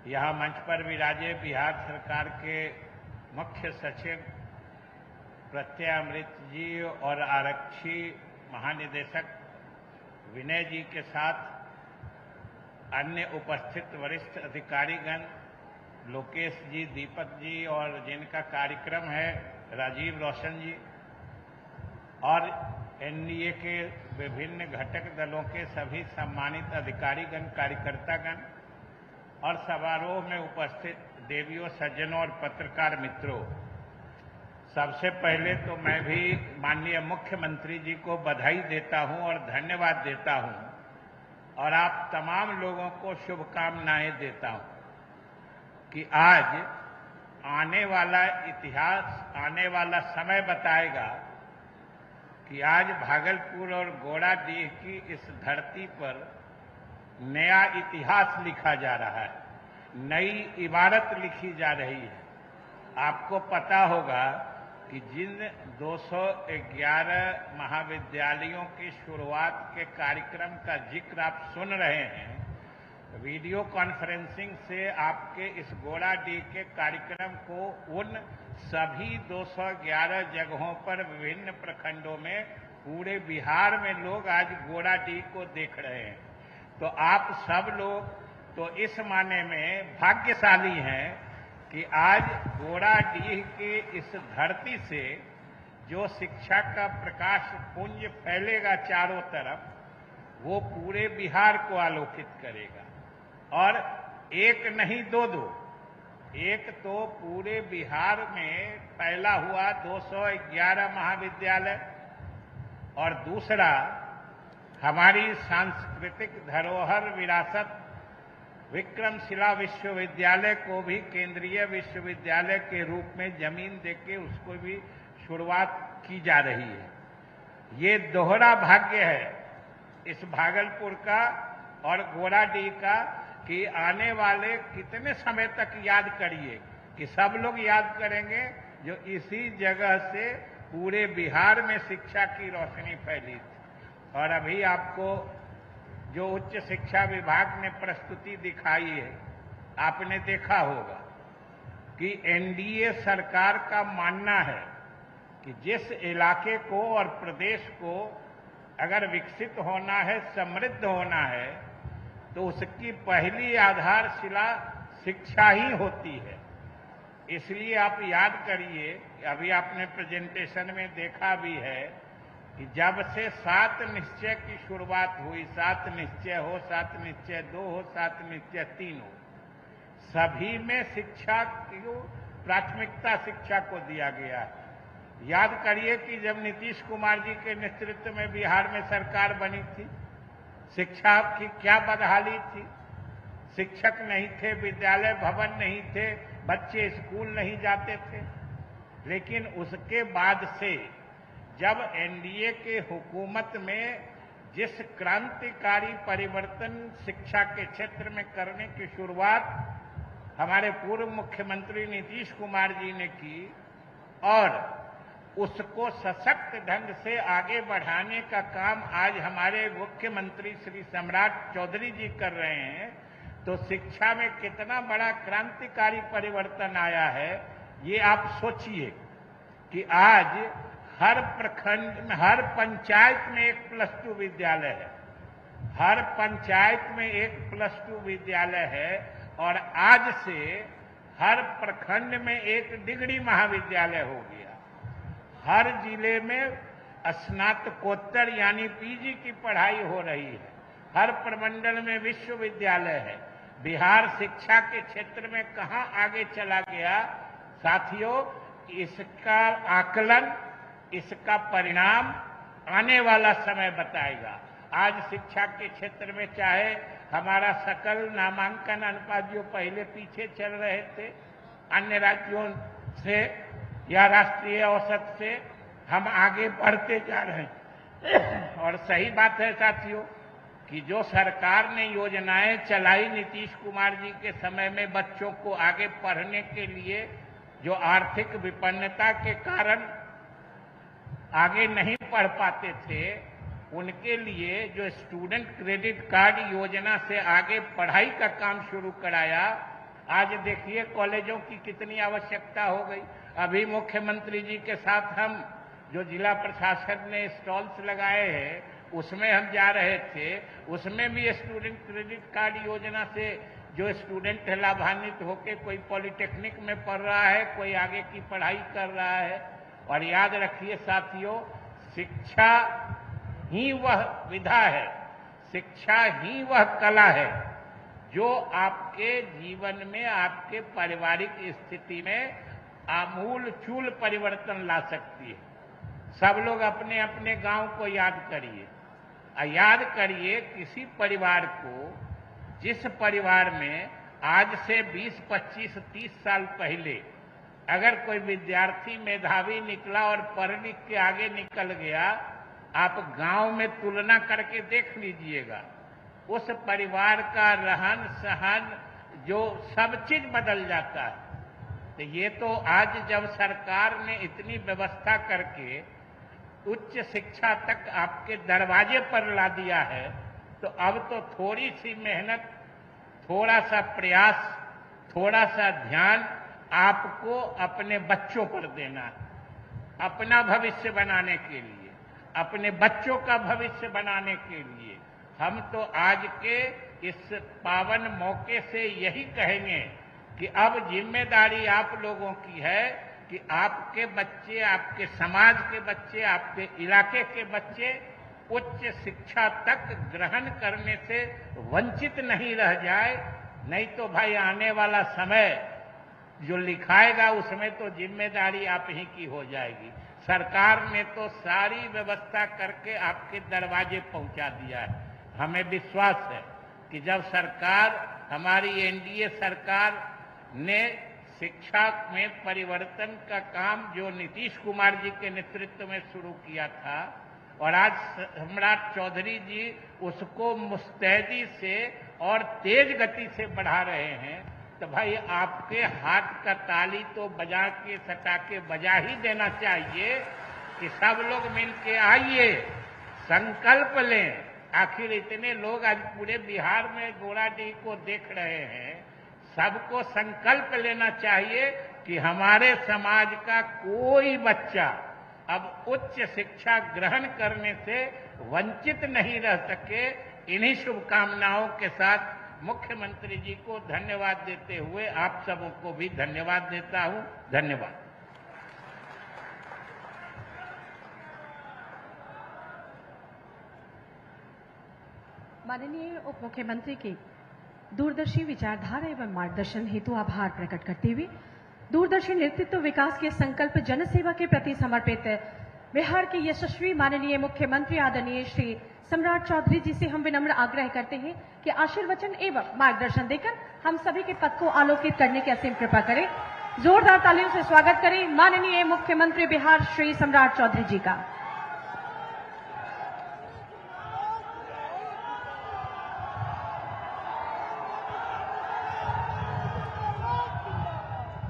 यहाँ मंच पर विराजे बिहार सरकार के मुख्य सचिव प्रत्यय अमृत जी और आरक्षी महानिदेशक विनय जी के साथ अन्य उपस्थित वरिष्ठ अधिकारीगण, लोकेश जी, दीपक जी और जिनका कार्यक्रम है राजीव रोशन जी, और एनडीए के विभिन्न घटक दलों के सभी सम्मानित अधिकारीगण, कार्यकर्तागण और समारोह में उपस्थित देवियों, सज्जनों और पत्रकार मित्रों, सबसे पहले तो मैं भी माननीय मुख्यमंत्री जी को बधाई देता हूं और धन्यवाद देता हूं और आप तमाम लोगों को शुभकामनाएं देता हूं कि आज आने वाला इतिहास, आने वाला समय बताएगा कि आज भागलपुर और गोड़ाडीह की इस धरती पर नया इतिहास लिखा जा रहा है, नई इबारत लिखी जा रही है। आपको पता होगा कि जिन 211 महाविद्यालयों की शुरुआत के कार्यक्रम का जिक्र आप सुन रहे हैं, वीडियो कॉन्फ्रेंसिंग से आपके इस गोड़ाडीह के कार्यक्रम को उन सभी 211 जगहों पर विभिन्न प्रखंडों में पूरे बिहार में लोग आज गोड़ाडीह को देख रहे हैं। तो आप सब लोग तो इस माने में भाग्यशाली हैं कि आज गोड़ाडीह की इस धरती से जो शिक्षा का प्रकाश पुंज फैलेगा चारों तरफ, वो पूरे बिहार को आलोकित करेगा। और एक नहीं दो, एक तो पूरे बिहार में पहला हुआ 211 महाविद्यालय और दूसरा हमारी सांस्कृतिक धरोहर विरासत विक्रमशिला विश्वविद्यालय को भी केंद्रीय विश्वविद्यालय के रूप में जमीन देके उसको भी शुरुआत की जा रही है। ये दोहरा भाग्य है इस भागलपुर का और गोड़ाडीह का कि आने वाले कितने समय तक याद करिए कि सब लोग याद करेंगे जो इसी जगह से पूरे बिहार में शिक्षा की रोशनी फैली थी। और अभी आपको जो उच्च शिक्षा विभाग ने प्रस्तुति दिखाई है, आपने देखा होगा कि एनडीए सरकार का मानना है कि जिस इलाके को और प्रदेश को अगर विकसित होना है, समृद्ध होना है, तो उसकी पहली आधारशिला शिक्षा ही होती है। इसलिए आप याद करिए, अभी आपने प्रेजेंटेशन में देखा भी है कि जब से 7 निश्चय की शुरुआत हुई, 7 निश्चय हो, 7 निश्चय 2 हो, 7 निश्चय 3 हो, सभी में शिक्षा को प्राथमिकता शिक्षा को दिया गया है। याद करिए कि जब नीतीश कुमार जी के नेतृत्व में बिहार में सरकार बनी थी, शिक्षा की क्या बदहाली थी। शिक्षक नहीं थे, विद्यालय भवन नहीं थे, बच्चे स्कूल नहीं जाते थे। लेकिन उसके बाद से जब एनडीए के हुकूमत में जिस क्रांतिकारी परिवर्तन शिक्षा के क्षेत्र में करने की शुरुआत हमारे पूर्व मुख्यमंत्री नीतीश कुमार जी ने की और उसको सशक्त ढंग से आगे बढ़ाने का काम आज हमारे मुख्यमंत्री श्री सम्राट चौधरी जी कर रहे हैं, तो शिक्षा में कितना बड़ा क्रांतिकारी परिवर्तन आया है। ये आप सोचिए कि आज हर प्रखंड में, हर पंचायत में एक +2 विद्यालय है, हर पंचायत में एक +2 विद्यालय है और आज से हर प्रखंड में एक डिग्री महाविद्यालय हो गया। हर जिले में स्नातकोत्तर यानी पीजी की पढ़ाई हो रही है, हर प्रमंडल में विश्वविद्यालय है। बिहार शिक्षा के क्षेत्र में कहां आगे चला गया साथियों, इसका आकलन, इसका परिणाम आने वाला समय बताएगा। आज शिक्षा के क्षेत्र में चाहे हमारा सकल नामांकन अनुपात जो पहले पीछे चल रहे थे अन्य राज्यों से या राष्ट्रीय औसत से, हम आगे बढ़ते जा रहे हैं। और सही बात है साथियों कि जो सरकार ने योजनाएं चलाई नीतीश कुमार जी के समय में बच्चों को आगे पढ़ने के लिए, जो आर्थिक विपन्नता के कारण आगे नहीं पढ़ पाते थे, उनके लिए जो स्टूडेंट क्रेडिट कार्ड योजना से आगे पढ़ाई का काम शुरू कराया। आज देखिए कॉलेजों की कितनी आवश्यकता हो गई। अभी मुख्यमंत्री जी के साथ हम जो जिला प्रशासन ने स्टॉल्स लगाए हैं उसमें हम जा रहे थे, उसमें भी स्टूडेंट क्रेडिट कार्ड योजना से जो स्टूडेंट लाभान्वित होकर कोई पॉलिटेक्निक में पढ़ रहा है, कोई आगे की पढ़ाई कर रहा है। और याद रखिए साथियों, शिक्षा ही वह विधा है, शिक्षा ही वह कला है जो आपके जीवन में, आपके पारिवारिक स्थिति में आमूल चूल परिवर्तन ला सकती है। सब लोग अपने अपने गांव को याद करिए, याद करिए किसी परिवार को, जिस परिवार में आज से 20, 25, 30 साल पहले अगर कोई विद्यार्थी मेधावी निकला और पढ़ लिख के आगे निकल गया, आप गांव में तुलना करके देख लीजिएगा, उस परिवार का रहन सहन जो सब चीज बदल जाता है। तो ये तो आज जब सरकार ने इतनी व्यवस्था करके उच्च शिक्षा तक आपके दरवाजे पर ला दिया है, तो अब तो थोड़ी सी मेहनत, थोड़ा सा प्रयास, थोड़ा सा ध्यान आपको अपने बच्चों पर देना है। अपना भविष्य बनाने के लिए, अपने बच्चों का भविष्य बनाने के लिए हम तो आज के इस पावन मौके से यही कहेंगे कि अब जिम्मेदारी आप लोगों की है कि आपके बच्चे, आपके समाज के बच्चे, आपके इलाके के बच्चे उच्च शिक्षा तक ग्रहण करने से वंचित नहीं रह जाए। नहीं तो भाई आने वाला समय जो लिखाएगा उसमें तो जिम्मेदारी आप ही की हो जाएगी। सरकार ने तो सारी व्यवस्था करके आपके दरवाजे पहुंचा दिया है। हमें विश्वास है कि जब सरकार, हमारी एनडीए सरकार ने शिक्षा में परिवर्तन का काम जो नीतीश कुमार जी के नेतृत्व में शुरू किया था और आज सम्राट चौधरी जी उसको मुस्तैदी से और तेज गति से बढ़ा रहे हैं, तो भाई आपके हाथ का ताली तो बजा के, सटा के बजा ही देना चाहिए कि सब लोग मिलके आइए, संकल्प लें। आखिर इतने लोग आज पूरे बिहार में गोराडीह को देख रहे हैं, सबको संकल्प लेना चाहिए कि हमारे समाज का कोई बच्चा अब उच्च शिक्षा ग्रहण करने से वंचित नहीं रह सके। इन्हीं शुभकामनाओं के साथ मुख्यमंत्री जी को धन्यवाद देते हुए आप सबको भी धन्यवाद देता हूं। धन्यवाद। माननीय उप मुख्यमंत्री के दूरदर्शी विचारधारा एवं मार्गदर्शन हेतु आभार प्रकट करते हुए दूरदर्शी नेतृत्व विकास के संकल्प जनसेवा के प्रति समर्पित बिहार के यशस्वी माननीय मुख्यमंत्री आदरणीय श्री सम्राट चौधरी जी से हम विनम्र आग्रह करते हैं कि आशीर्वचन एवं मार्गदर्शन देकर हम सभी के पथ को आलोकित करने की असीम कृपा करें। जोरदार तालियों से स्वागत करें माननीय मुख्यमंत्री बिहार श्री सम्राट चौधरी जी का।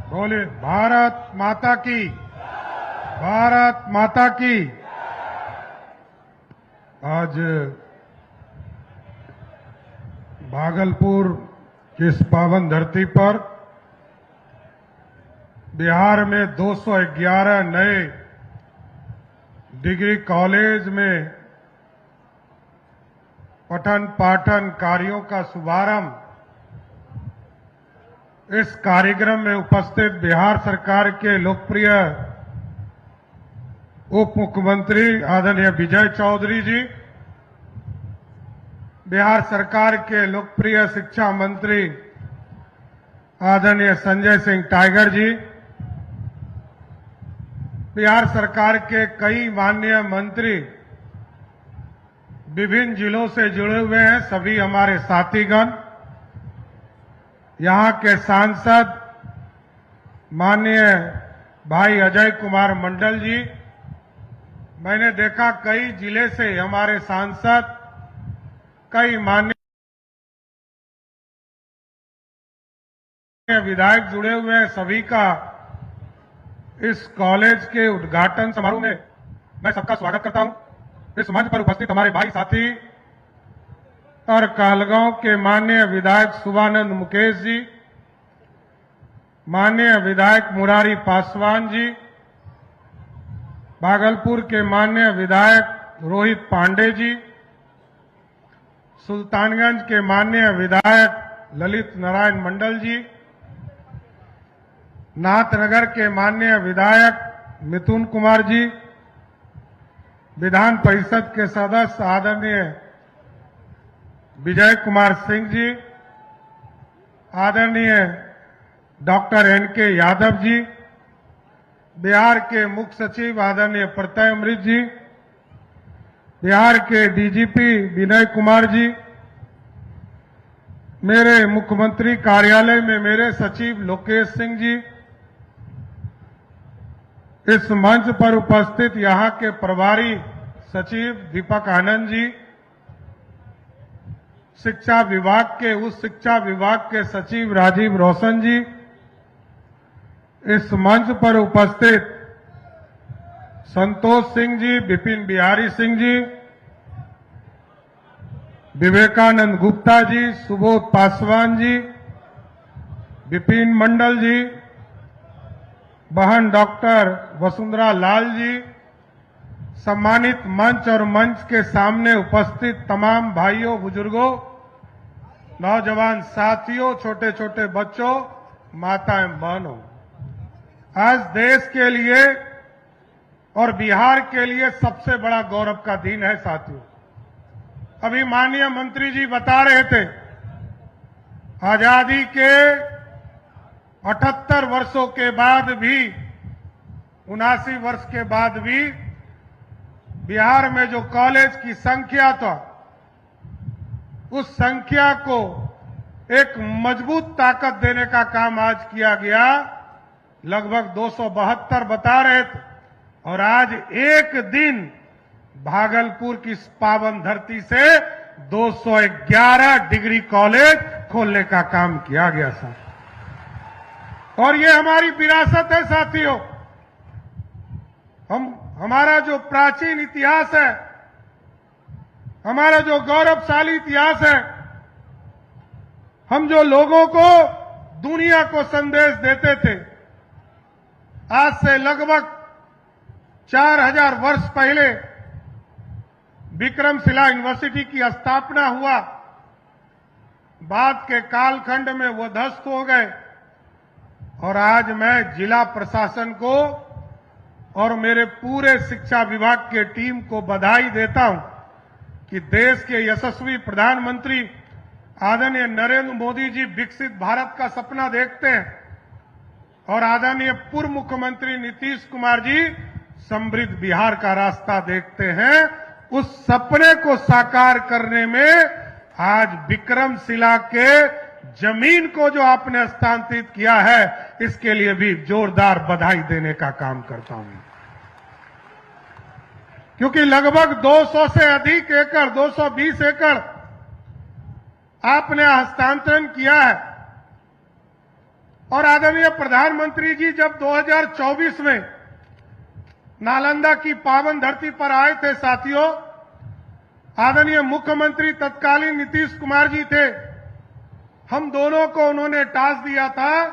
बोले भारत माता की, भारत माता की। आज भागलपुर की इस पावन धरती पर बिहार में 211 नए डिग्री कॉलेज में पठन पाठन कार्यों का शुभारंभ इस कार्यक्रम में उपस्थित बिहार सरकार के लोकप्रिय उप मुख्यमंत्री आदरणीय विजय चौधरी जी, बिहार सरकार के लोकप्रिय शिक्षा मंत्री आदरणीय संजय सिंह टाइगर जी, बिहार सरकार के कई माननीय मंत्री विभिन्न जिलों से जुड़े हुए हैं, सभी हमारे साथीगण, यहां के सांसद माननीय भाई अजय कुमार मंडल जी, मैंने देखा कई जिले से हमारे सांसद कई माननीय विधायक जुड़े हुए हैं। सभी का इस कॉलेज के उद्घाटन समारोह में मैं सबका स्वागत करता हूं। इस मंच पर उपस्थित हमारे भाई साथी और कहलगांव के माननीय विधायक शुभानंद मुकेश जी, माननीय विधायक मुरारी पासवान जी, भागलपुर के माननीय विधायक रोहित पांडे जी, सुल्तानगंज के माननीय विधायक ललित नारायण मंडल जी, नाथनगर के माननीय विधायक मिथुन कुमार जी, विधान परिषद के सदस्य आदरणीय विजय कुमार सिंह जी, आदरणीय डॉक्टर एन.के. यादव जी, बिहार के मुख्य सचिव आदरणीय प्रत्यय अमृत जी, बिहार के डीजीपी विनय कुमार जी, मेरे मुख्यमंत्री कार्यालय में मेरे सचिव लोकेश सिंह जी, इस मंच पर उपस्थित यहां के प्रभारी सचिव दीपक आनंद जी, शिक्षा विभाग के उस शिक्षा विभाग के सचिव राजीव रोशन जी, इस मंच पर उपस्थित संतोष सिंह जी, विपिन बिहारी सिंह जी, विवेकानंद गुप्ता जी, सुबोध पासवान जी, विपिन मंडल जी, बहन डॉक्टर वसुंधरा लाल जी, सम्मानित मंच और मंच के सामने उपस्थित तमाम भाइयों, बुजुर्गों, नौजवान साथियों, छोटे छोटे बच्चों, माताएं, बहनों, आज देश के लिए और बिहार के लिए सबसे बड़ा गौरव का दिन है साथियों। अभी माननीय मंत्री जी बता रहे थे, आजादी के 78 वर्षों के बाद भी, 79 वर्ष के बाद भी बिहार में जो कॉलेज की संख्या था, उस संख्या को एक मजबूत ताकत देने का काम आज किया गया। लगभग 272 बता रहे थे, और आज एक दिन भागलपुर की इस पावन धरती से 211 डिग्री कॉलेज खोलने का काम किया गया साथ। और ये हमारी विरासत है साथियों। हमारा जो प्राचीन इतिहास है, हमारा जो गौरवशाली इतिहास है, हम जो लोगों को, दुनिया को संदेश देते थे, आज से लगभग 4000 वर्ष पहले विक्रमशिला यूनिवर्सिटी की स्थापना हुआ। बाद के कालखंड में वो ध्वस्त हो गए, और आज मैं जिला प्रशासन को और मेरे पूरे शिक्षा विभाग के टीम को बधाई देता हूं कि देश के यशस्वी प्रधानमंत्री आदरणीय नरेंद्र मोदी जी विकसित भारत का सपना देखते हैं, और आदरणीय पूर्व मुख्यमंत्री नीतीश कुमार जी समृद्ध बिहार का रास्ता देखते हैं। उस सपने को साकार करने में आज विक्रमशिला के जमीन को जो आपने हस्तांतरित किया है, इसके लिए भी जोरदार बधाई देने का काम करता हूं, क्योंकि लगभग 200 से अधिक एकड़, 220 एकड़ आपने हस्तांतरण किया है। और आदरणीय प्रधानमंत्री जी जब 2024 में नालंदा की पावन धरती पर आए थे साथियों, आदरणीय मुख्यमंत्री तत्कालीन नीतीश कुमार जी थे। हम दोनों को उन्होंने टास्क दिया था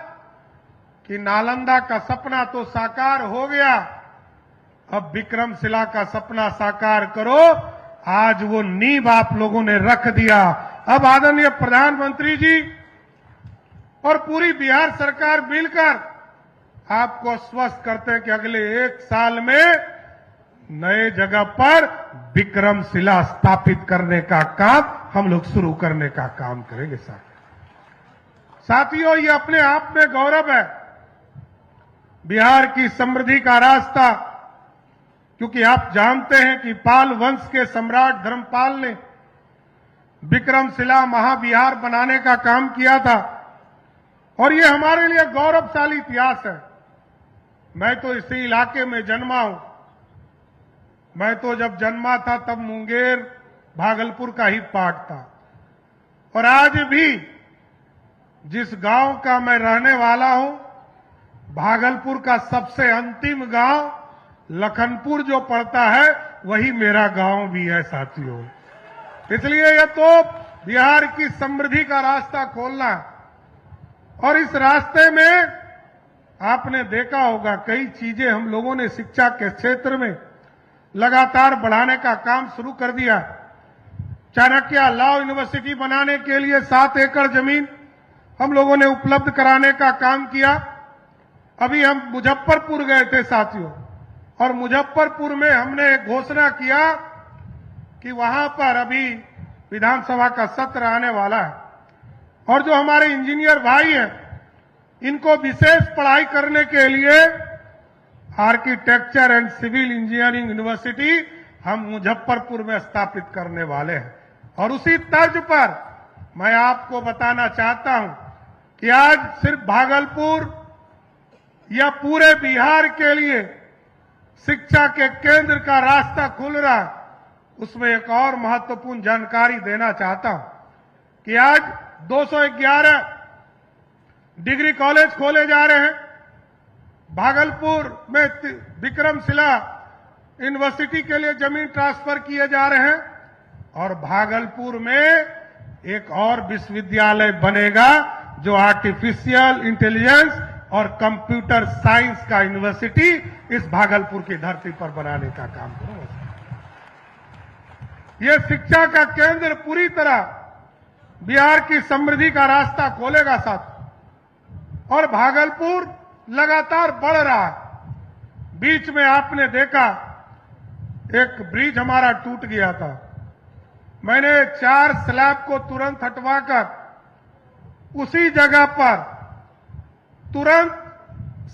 कि नालंदा का सपना तो साकार हो गया, अब विक्रमशिला का सपना साकार करो। आज वो नींव आप लोगों ने रख दिया। अब आदरणीय प्रधानमंत्री जी और पूरी बिहार सरकार मिलकर आपको आश्वस्त करते हैं कि अगले 1 साल में नए जगह पर विक्रमशिला स्थापित करने का काम हम लोग शुरू करने का काम करेंगे साथियों, ये अपने आप में गौरव है बिहार की समृद्धि का रास्ता, क्योंकि आप जानते हैं कि पाल वंश के सम्राट धर्मपाल ने विक्रमशिला महाविहार बनाने का काम किया था, और ये हमारे लिए गौरवशाली इतिहास है। मैं तो इसी इलाके में जन्मा हूं। मैं तो जब जन्मा था तब मुंगेर भागलपुर का ही पार्ट था। और आज भी जिस गांव का मैं रहने वाला हूं, भागलपुर का सबसे अंतिम गांव लखनपुर जो पड़ता है, वही मेरा गांव भी है साथियों। इसलिए यह तो बिहार की समृद्धि का रास्ता खोलना, और इस रास्ते में आपने देखा होगा कई चीजें हम लोगों ने शिक्षा के क्षेत्र में लगातार बढ़ाने का काम शुरू कर दिया। चाणक्य लॉ यूनिवर्सिटी बनाने के लिए 7 एकड़ जमीन हम लोगों ने उपलब्ध कराने का काम किया। अभी हम मुजफ्फरपुर गए थे साथियों, और मुजफ्फरपुर में हमने एक घोषणा किया कि वहां पर अभी विधानसभा का सत्र आने वाला है, और जो हमारे इंजीनियर भाई हैं, इनको विशेष पढ़ाई करने के लिए architecture and civil engineering university हम मुजफ्फरपुर में स्थापित करने वाले हैं। और उसी तर्ज पर मैं आपको बताना चाहता हूं कि आज सिर्फ भागलपुर या पूरे बिहार के लिए शिक्षा के केंद्र का रास्ता खुल रहा है। उसमें एक और महत्वपूर्ण जानकारी देना चाहता हूं कि आज 211 डिग्री कॉलेज खोले जा रहे हैं। भागलपुर में विक्रमशिला यूनिवर्सिटी के लिए जमीन ट्रांसफर किए जा रहे हैं, और भागलपुर में एक और विश्वविद्यालय बनेगा जो आर्टिफिशियल इंटेलिजेंस और कंप्यूटर साइंस का यूनिवर्सिटी इस भागलपुर की धरती पर बनाने का काम करेगा। यह शिक्षा का केंद्र पूरी तरह बिहार की समृद्धि का रास्ता खोलेगा साथ, और भागलपुर लगातार बढ़ रहा है। बीच में आपने देखा एक ब्रिज हमारा टूट गया था, मैंने 4 स्लैब को तुरंत हटवाकर उसी जगह पर तुरंत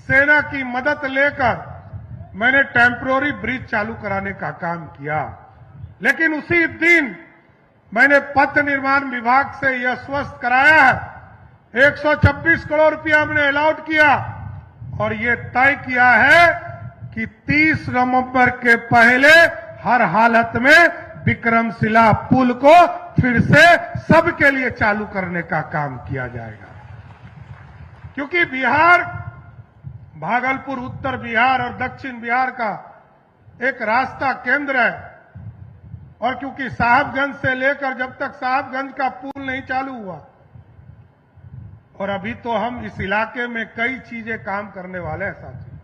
सेना की मदद लेकर मैंने टेम्पररी ब्रिज चालू कराने का काम किया। लेकिन उसी दिन मैंने पथ निर्माण विभाग से यह स्पष्ट कराया है 126 करोड़ रुपया हमने अलॉट किया, और ये तय किया है कि 30 नवंबर के पहले हर हालत में विक्रमशिला पुल को फिर से सबके लिए चालू करने का काम किया जाएगा। क्योंकि बिहार, भागलपुर उत्तर बिहार और दक्षिण बिहार का एक रास्ता केंद्र है, और क्योंकि साहबगंज से लेकर जब तक साहबगंज का पुल नहीं चालू हुआ, और अभी तो हम इस इलाके में कई चीजें काम करने वाले हैं साथियों।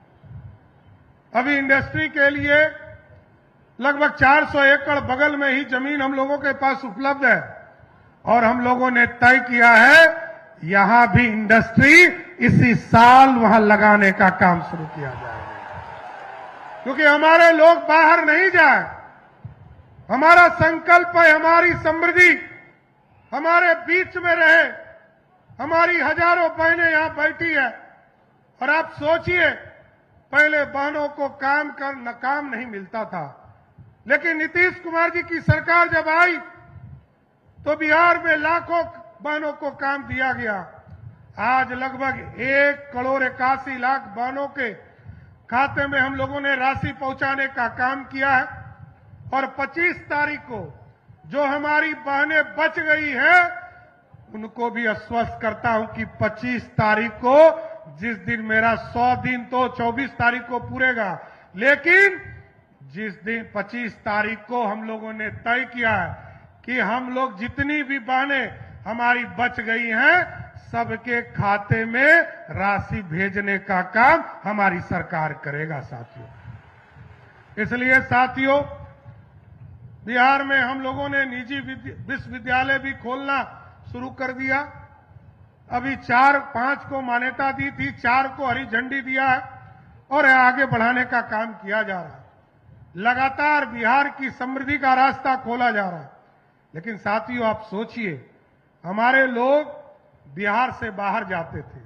अभी इंडस्ट्री के लिए लगभग 400 एकड़ बगल में ही जमीन हम लोगों के पास उपलब्ध है, और हम लोगों ने तय किया है यहां भी इंडस्ट्री इसी साल वहां लगाने का काम शुरू किया जाएगा। क्योंकि हमारे लोग बाहर नहीं जाए, हमारा संकल्प है हमारी समृद्धि हमारे बीच में रहे। हमारी हजारों बहनें यहां बैठी है, और आप सोचिए पहले बहनों को काम नहीं मिलता था, लेकिन नीतीश कुमार जी की सरकार जब आई तो बिहार में लाखों बहनों को काम दिया गया। आज लगभग 1,81,00,000 बहनों के खाते में हम लोगों ने राशि पहुंचाने का काम किया है, और 25 तारीख को जो हमारी बहनें बच गई हैं उनको भी आश्वस्त करता हूं कि 25 तारीख को, जिस दिन मेरा 100 दिन तो 24 तारीख को पूरेगा, लेकिन जिस दिन 25 तारीख को हम लोगों ने तय किया है कि हम लोग जितनी भी बहनें हमारी बच गई हैं सबके खाते में राशि भेजने का काम हमारी सरकार करेगा साथियों। इसलिए साथियों, बिहार में हम लोगों ने निजी विश्वविद्यालय भी खोलना शुरू कर दिया। अभी 4-5 को मान्यता दी थी, 4 को हरी झंडी दिया है, और आगे बढ़ाने का काम किया जा रहा है। लगातार बिहार की समृद्धि का रास्ता खोला जा रहा है। लेकिन साथियों, आप सोचिए, हमारे लोग बिहार से बाहर जाते थे,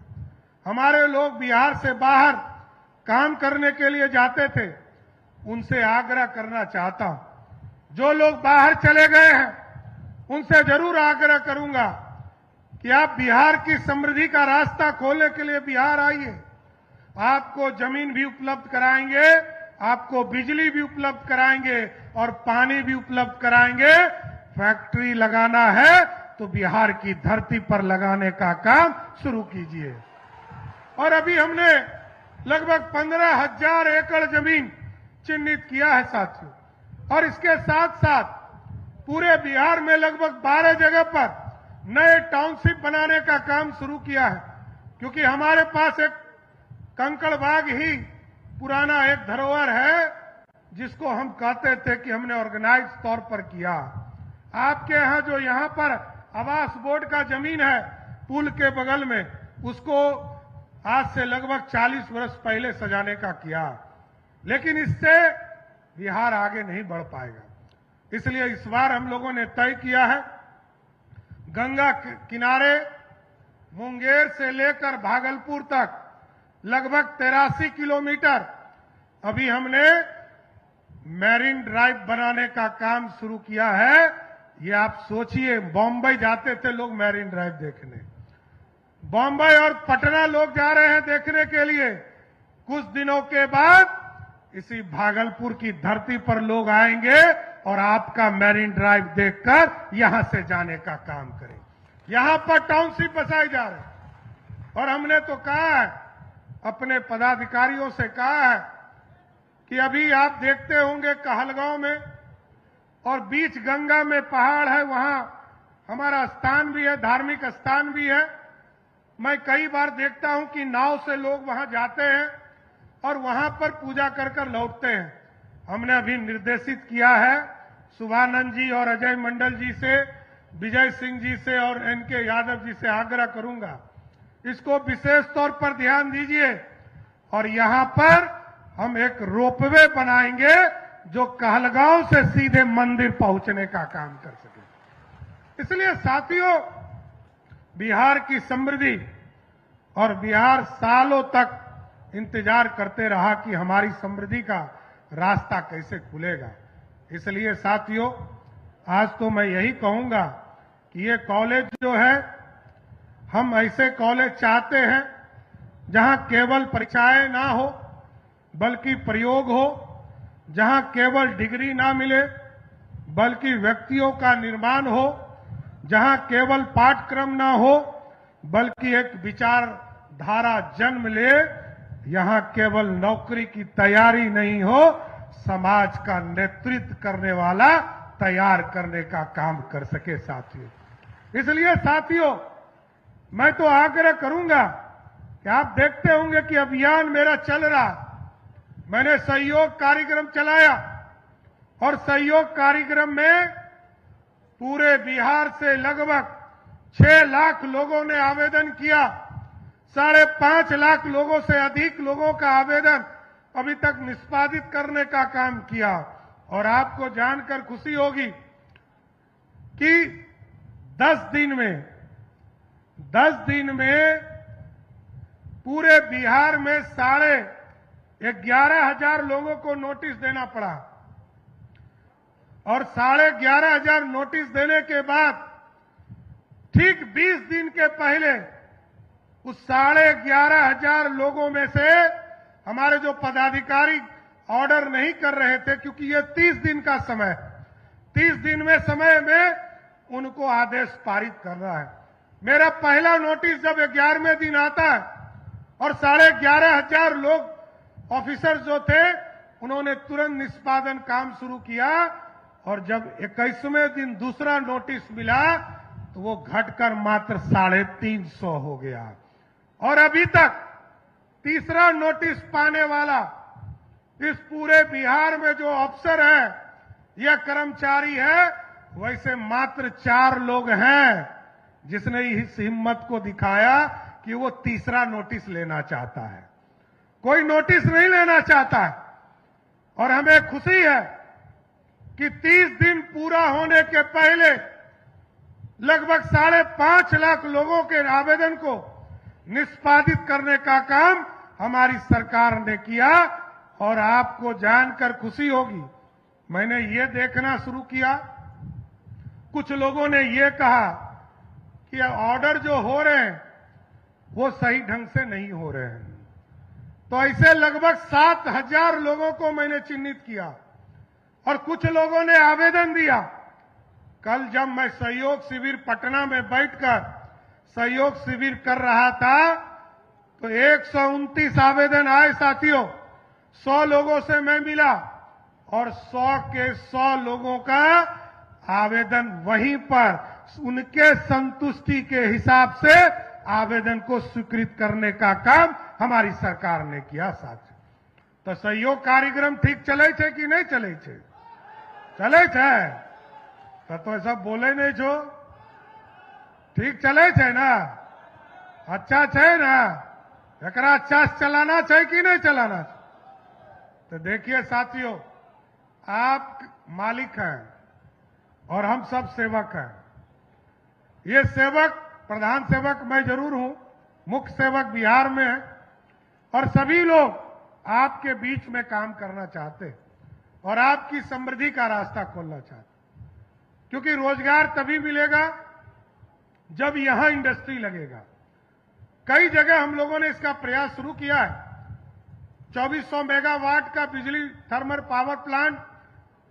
हमारे लोग बिहार से बाहर काम करने के लिए जाते थे। उनसे आग्रह करना चाहता हूं, जो लोग बाहर चले गए हैं उनसे जरूर आग्रह करूंगा कि आप बिहार की समृद्धि का रास्ता खोलने के लिए बिहार आइए। आपको जमीन भी उपलब्ध कराएंगे, आपको बिजली भी उपलब्ध कराएंगे, और पानी भी उपलब्ध कराएंगे। फैक्ट्री लगाना है तो बिहार की धरती पर लगाने का काम शुरू कीजिए। और अभी हमने लगभग 15,000 एकड़ जमीन चिन्हित किया है साथियों, और इसके साथ साथ पूरे बिहार में लगभग 12 जगह पर नए टाउनशिप बनाने का काम शुरू किया है, क्योंकि हमारे पास एक कंकड़बाग ही पुराना एक धरोहर है जिसको हम कहते थे कि हमने ऑर्गेनाइज तौर पर किया। आपके यहां जो यहां पर आवास बोर्ड का जमीन है पुल के बगल में, उसको आज से लगभग 40 वर्ष पहले सजाने का किया, लेकिन इससे बिहार आगे नहीं बढ़ पाएगा। इसलिए इस बार हम लोगों ने तय किया है गंगा किनारे मुंगेर से लेकर भागलपुर तक लगभग 83 किलोमीटर अभी हमने मैरीन ड्राइव बनाने का काम शुरू किया है। ये आप सोचिए, बॉम्बे जाते थे लोग मैरीन ड्राइव देखने, बॉम्बे और पटना लोग जा रहे हैं देखने के लिए। कुछ दिनों के बाद इसी भागलपुर की धरती पर लोग आएंगे और आपका मैरीन ड्राइव देखकर यहां से जाने का काम करेंगे। यहां पर टाउनशिप बसाए जा रहे हैं, और हमने तो कहा है, अपने पदाधिकारियों से कहा है कि अभी आप देखते होंगे कहलगांव में और बीच गंगा में पहाड़ है, वहां हमारा स्थान भी है, धार्मिक स्थान भी है। मैं कई बार देखता हूं कि नाव से लोग वहां जाते हैं और वहां पर पूजा कर कर लौटते हैं। हमने अभी निर्देशित किया है शुभानंद जी और अजय मंडल जी से, विजय सिंह जी से और एनके यादव जी से आग्रह करूंगा, इसको विशेष तौर पर ध्यान दीजिए। और यहां पर हम एक रोपवे बनाएंगे जो कहलगांव से सीधे मंदिर पहुंचने का काम कर सके। इसलिए साथियों, बिहार की समृद्धि, और बिहार सालों तक इंतजार करते रहा कि हमारी समृद्धि का रास्ता कैसे खुलेगा। इसलिए साथियों, आज तो मैं यही कहूंगा कि ये कॉलेज जो है, हम ऐसे कॉलेज चाहते हैं जहां केवल परीक्षाएं ना हो बल्कि प्रयोग हो, जहां केवल डिग्री ना मिले बल्कि व्यक्तियों का निर्माण हो, जहां केवल पाठ्यक्रम ना हो बल्कि एक विचारधारा जन्म ले, यहां केवल नौकरी की तैयारी नहीं हो, समाज का नेतृत्व करने वाला तैयार करने का काम कर सके साथियों। इसलिए साथियों, मैं तो आग्रह करूंगा कि आप देखते होंगे कि अभियान मेरा चल रहा, मैंने सहयोग कार्यक्रम चलाया और सहयोग कार्यक्रम में पूरे बिहार से लगभग 6 लाख लोगों ने आवेदन किया। 5.5 लाख लोगों से अधिक लोगों का आवेदन अभी तक निष्पादित करने का काम किया। और आपको जानकर खुशी होगी कि 10 दिन में पूरे बिहार में 11,500 लोगों को नोटिस देना पड़ा, और 11,500 नोटिस देने के बाद ठीक 20 दिन के पहले उस 11,500 लोगों में से हमारे जो पदाधिकारी ऑर्डर नहीं कर रहे थे, क्योंकि ये 30 दिन का समय, 30 दिन में समय में उनको आदेश पारित करना है। मेरा पहला नोटिस जब 11वें दिन आता है और 11,500 लोग ऑफिसर जो थे उन्होंने तुरंत निष्पादन काम शुरू किया, और जब 21वें दिन दूसरा नोटिस मिला तो वो घटकर मात्र 350 हो गया। और अभी तक तीसरा नोटिस पाने वाला इस पूरे बिहार में जो अफसर है या कर्मचारी है, वैसे मात्र 4 लोग हैं जिसने इस हिम्मत को दिखाया कि वो तीसरा नोटिस लेना चाहता है। कोई नोटिस नहीं लेना चाहता है। और हमें खुशी है कि 30 दिन पूरा होने के पहले लगभग 5.5 लाख लोगों के आवेदन को निष्पादित करने का काम हमारी सरकार ने किया। और आपको जानकर खुशी होगी, मैंने ये देखना शुरू किया, कुछ लोगों ने ये कहा कि ऑर्डर जो हो रहे हैं वो सही ढंग से नहीं हो रहे हैं। तो ऐसे लगभग 7,000 लोगों को मैंने चिन्हित किया, और कुछ लोगों ने आवेदन दिया कल जब मैं सहयोग शिविर पटना में बैठकर सहयोग शिविर कर रहा था तो 129 आवेदन आए साथियों। 100 लोगों से मैं मिला और 100 के 100 लोगों का आवेदन वहीं पर उनके संतुष्टि के हिसाब से आवेदन को स्वीकृत करने का काम हमारी सरकार ने किया साथियों। तो सहयोग कार्यक्रम ठीक चले छे कि नहीं चले छे? चले छे तो ऐसा बोले नहीं छो। ठीक चले छे ना? अच्छा छे ना? एकरा अच्छा से चलाना चाहिए कि नहीं चलाना चाहिए? तो देखिए साथियों, आप मालिक हैं और हम सब सेवक हैं। ये सेवक, प्रधान सेवक मैं जरूर हूं, मुख्य सेवक बिहार में है और सभी लोग आपके बीच में काम करना चाहते हैं और आपकी समृद्धि का रास्ता खोलना चाहते हैं, क्योंकि रोजगार तभी मिलेगा जब यहां इंडस्ट्री लगेगा। कई जगह हम लोगों ने इसका प्रयास शुरू किया है। 2400 मेगावाट का बिजली थर्मल पावर प्लांट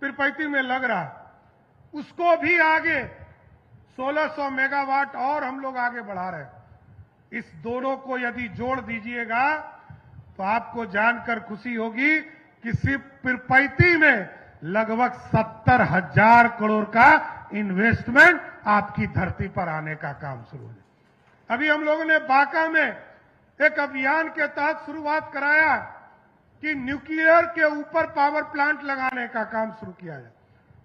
पीरपैती में लग रहा है, उसको भी आगे 1600 मेगावाट और हम लोग आगे बढ़ा रहे हैं। इस दोनों को यदि जोड़ दीजिएगा तो आपको जानकर खुशी होगी कि सिर्फ पीरपैती में लगभग 70,000 करोड़ का इन्वेस्टमेंट आपकी धरती पर आने का काम शुरू है। अभी हम लोगों ने बांका में एक अभियान के तहत शुरुआत कराया कि न्यूक्लियर के ऊपर पावर प्लांट लगाने का काम शुरू किया जाए।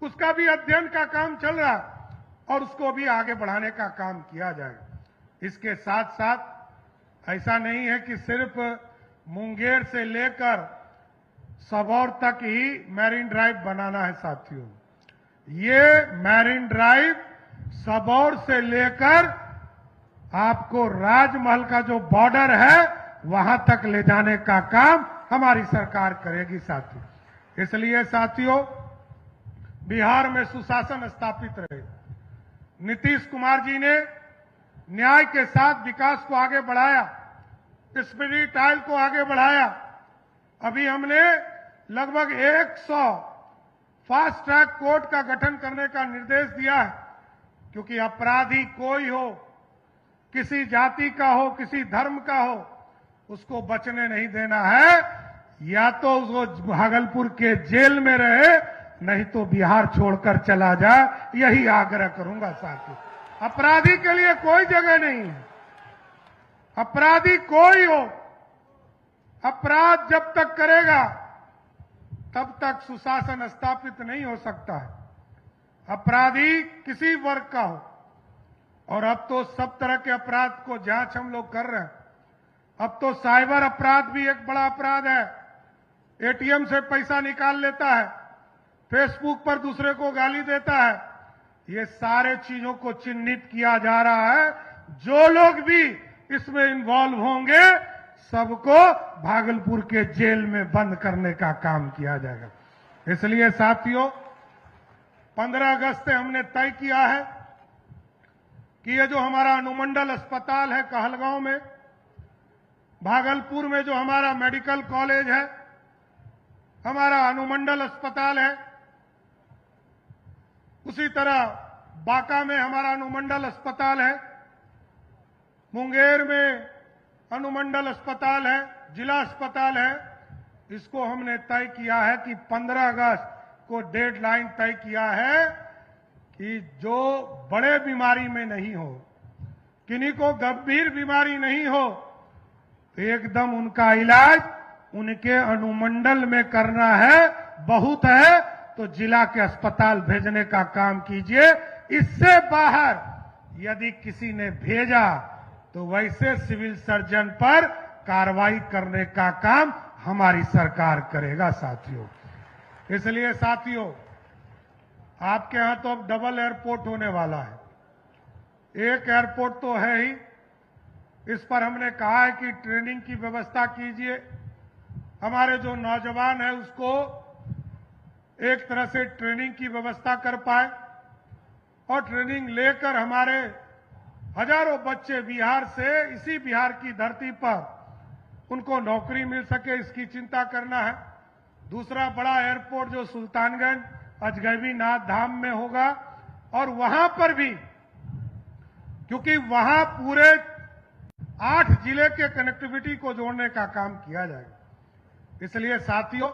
उसका भी अध्ययन का काम चल रहा है और उसको भी आगे बढ़ाने का काम किया जाएगा। इसके साथ साथ ऐसा नहीं है कि सिर्फ मुंगेर से लेकर सबौर तक ही मैरीन ड्राइव बनाना है साथियों। ये मैरीन ड्राइव सबौर से लेकर आपको राजमहल का जो बॉर्डर है वहां तक ले जाने का काम हमारी सरकार करेगी साथियों। इसलिए साथियों, बिहार में सुशासन स्थापित रहे। नीतीश कुमार जी ने न्याय के साथ विकास को आगे बढ़ाया, स्पिरिट टाइल को आगे बढ़ाया। अभी हमने लगभग 100 फास्ट ट्रैक कोर्ट का गठन करने का निर्देश दिया है, क्योंकि अपराधी कोई हो, किसी जाति का हो, किसी धर्म का हो, उसको बचने नहीं देना है। या तो वो भागलपुर के जेल में रहे, नहीं तो बिहार छोड़कर चला जाए। यही आग्रह करूंगा साथियों। अपराधी के लिए कोई जगह नहीं है। अपराधी कोई हो, अपराध जब तक करेगा तब तक सुशासन स्थापित नहीं हो सकता है। अपराधी किसी वर्ग का हो, और अब तो सब तरह के अपराध को जांच हम लोग कर रहे हैं। अब तो साइबर अपराध भी एक बड़ा अपराध है। एटीएम से पैसा निकाल लेता है, फेसबुक पर दूसरे को गाली देता है। ये सारे चीजों को चिन्हित किया जा रहा है। जो लोग भी इसमें इन्वॉल्व होंगे सबको भागलपुर के जेल में बंद करने का काम किया जाएगा। इसलिए साथियों, 15 अगस्त से हमने तय किया है कि ये जो हमारा अनुमंडल अस्पताल है कहलगांव में, भागलपुर में जो हमारा मेडिकल कॉलेज है, हमारा अनुमंडल अस्पताल है, उसी तरह बांका में हमारा अनुमंडल अस्पताल है, मुंगेर में अनुमंडल अस्पताल है, जिला अस्पताल है। इसको हमने तय किया है कि 15 अगस्त को डेडलाइन तय किया है कि जो बड़े बीमारी में नहीं हो, किन्हीं को गंभीर बीमारी नहीं हो, तो एकदम उनका इलाज उनके अनुमंडल में करना है। बहुत है तो जिला के अस्पताल भेजने का काम कीजिए। इससे बाहर यदि किसी ने भेजा तो वैसे सिविल सर्जन पर कार्रवाई करने का काम हमारी सरकार करेगा साथियों। इसलिए साथियों, आपके यहां तो अब डबल एयरपोर्ट होने वाला है। एक एयरपोर्ट तो है ही, इस पर हमने कहा है कि ट्रेनिंग की व्यवस्था कीजिए। हमारे जो नौजवान हैं उसको एक तरह से ट्रेनिंग की व्यवस्था कर पाए और ट्रेनिंग लेकर हमारे हजारों बच्चे बिहार से, इसी बिहार की धरती पर उनको नौकरी मिल सके, इसकी चिंता करना है। दूसरा बड़ा एयरपोर्ट जो सुल्तानगंज अजगैबी नाथ धाम में होगा और वहां पर भी, क्योंकि वहां पूरे 8 जिले के कनेक्टिविटी को जोड़ने का काम किया जाएगा। इसलिए साथियों,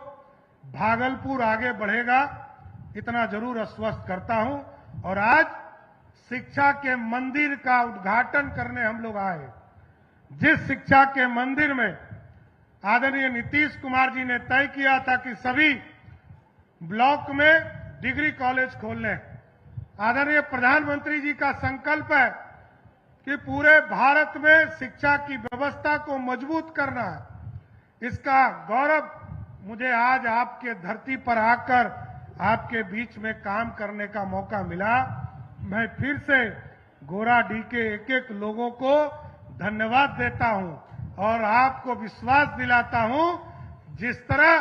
भागलपुर आगे बढ़ेगा, इतना जरूर आश्वस्त करता हूं। और आज शिक्षा के मंदिर का उद्घाटन करने हम लोग आए। जिस शिक्षा के मंदिर में आदरणीय नीतीश कुमार जी ने तय किया था कि सभी ब्लॉक में डिग्री कॉलेज खोलने, आदरणीय प्रधानमंत्री जी का संकल्प है कि पूरे भारत में शिक्षा की व्यवस्था को मजबूत करना है। इसका गौरव मुझे आज आपके धरती पर आकर आपके बीच में काम करने का मौका मिला। मैं फिर से गोराडीह के एक एक लोगों को धन्यवाद देता हूं और आपको विश्वास दिलाता हूं, जिस तरह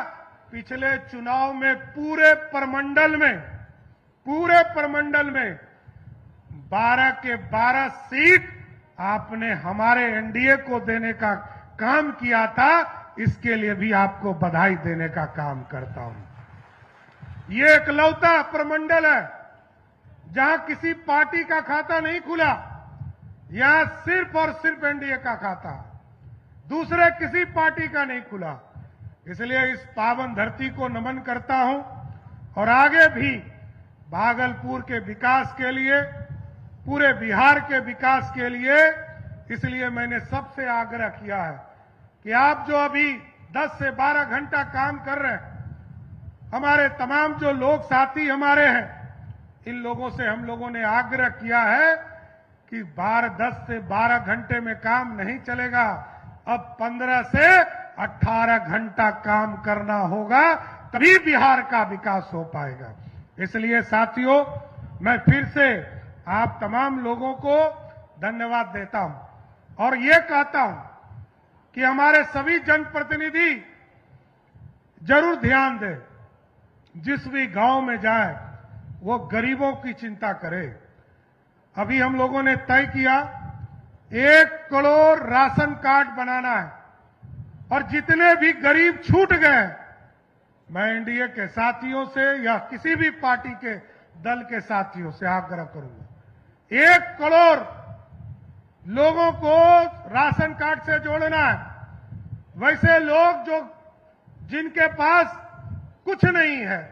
पिछले चुनाव में पूरे प्रमंडल में 12 के 12 सीट आपने हमारे एनडीए को देने का काम किया था, इसके लिए भी आपको बधाई देने का काम करता हूं। ये इकलौता प्रमंडल है जहां किसी पार्टी का खाता नहीं खुला, यहां सिर्फ और सिर्फ एनडीए का खाता, दूसरे किसी पार्टी का नहीं खुला। इसलिए इस पावन धरती को नमन करता हूं और आगे भी भागलपुर के विकास के लिए, पूरे बिहार के विकास के लिए, इसलिए मैंने सबसे आग्रह किया है कि आप जो अभी 10 से 12 घंटा काम कर रहे हैं, हमारे तमाम जो लोग साथी हमारे हैं, इन लोगों से हम लोगों ने आग्रह किया है कि 10 से 12 घंटे में काम नहीं चलेगा, अब 15 से 18 घंटा काम करना होगा, तभी बिहार का विकास हो पाएगा। इसलिए साथियों, मैं फिर से आप तमाम लोगों को धन्यवाद देता हूं और ये कहता हूं कि हमारे सभी जनप्रतिनिधि जरूर ध्यान दें, जिस भी गांव में जाए वो गरीबों की चिंता करे। अभी हम लोगों ने तय किया 1 करोड़ राशन कार्ड बनाना है और जितने भी गरीब छूट गए, मैं एनडीए के साथियों से या किसी भी पार्टी के दल के साथियों से आग्रह करूंगा, 1 करोड़ लोगों को राशन कार्ड से जोड़ना है। वैसे लोग जिनके पास कुछ नहीं है,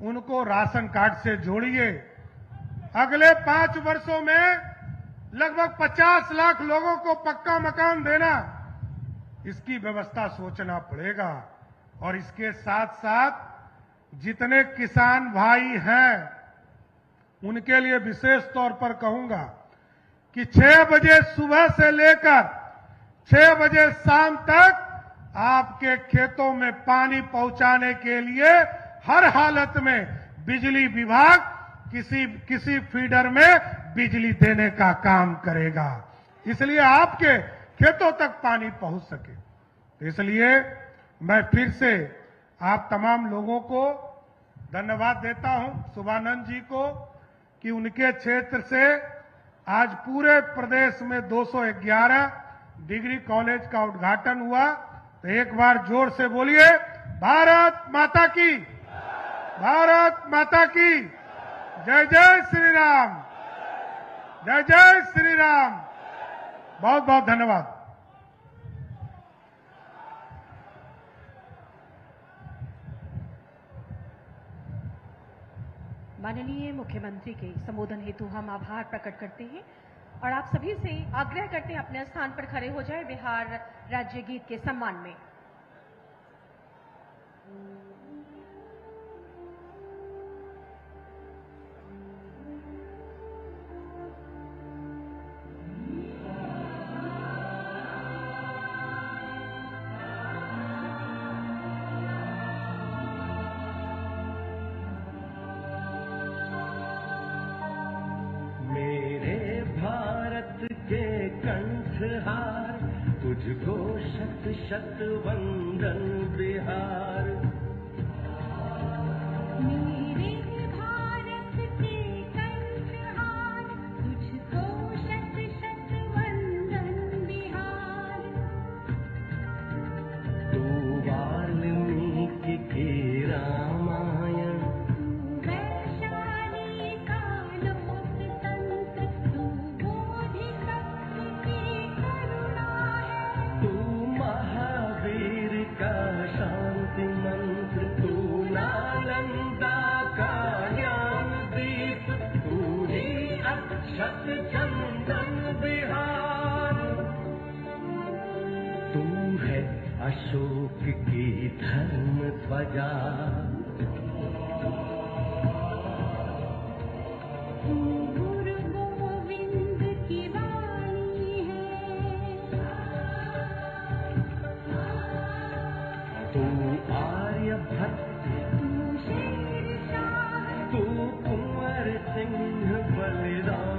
उनको राशन कार्ड से जोड़िए। अगले 5 वर्षों में लगभग 50 लाख लोगों को पक्का मकान देना, इसकी व्यवस्था सोचना पड़ेगा। और इसके साथ साथ जितने किसान भाई हैं, उनके लिए विशेष तौर पर कहूंगा कि 6 बजे सुबह से लेकर 6 बजे शाम तक आपके खेतों में पानी पहुंचाने के लिए हर हालत में बिजली विभाग किसी फीडर में बिजली देने का काम करेगा, इसलिए आपके खेतों तक पानी पहुंच सके। तो इसलिए मैं फिर से आप तमाम लोगों को धन्यवाद देता हूं, शुभानंद जी को, कि उनके क्षेत्र से आज पूरे प्रदेश में 211 डिग्री कॉलेज का उद्घाटन हुआ। तो एक बार जोर से बोलिए, भारत माता की, भारत माता की जय। जय श्री राम, जय जय श्री राम। बहुत बहुत धन्यवाद। माननीय मुख्यमंत्री के संबोधन हेतु हम आभार प्रकट करते हैं और आप सभी से आग्रह करते हैं अपने स्थान पर खड़े हो जाए बिहार राज्य गीत के सम्मान में। कंठहार तुझको शत शत वंदन बिहार। मेरे भारत के कंठहार तुझको शत शत वंदन बिहार। तू वाल्मीकि के रामायण, वैशाली का अशोक की धर्म ध्वजा तू गुरु गोविंद की वाणी है तू आर्यभट्ट तू शेरशाह तू कुंवर सिंह बलिदान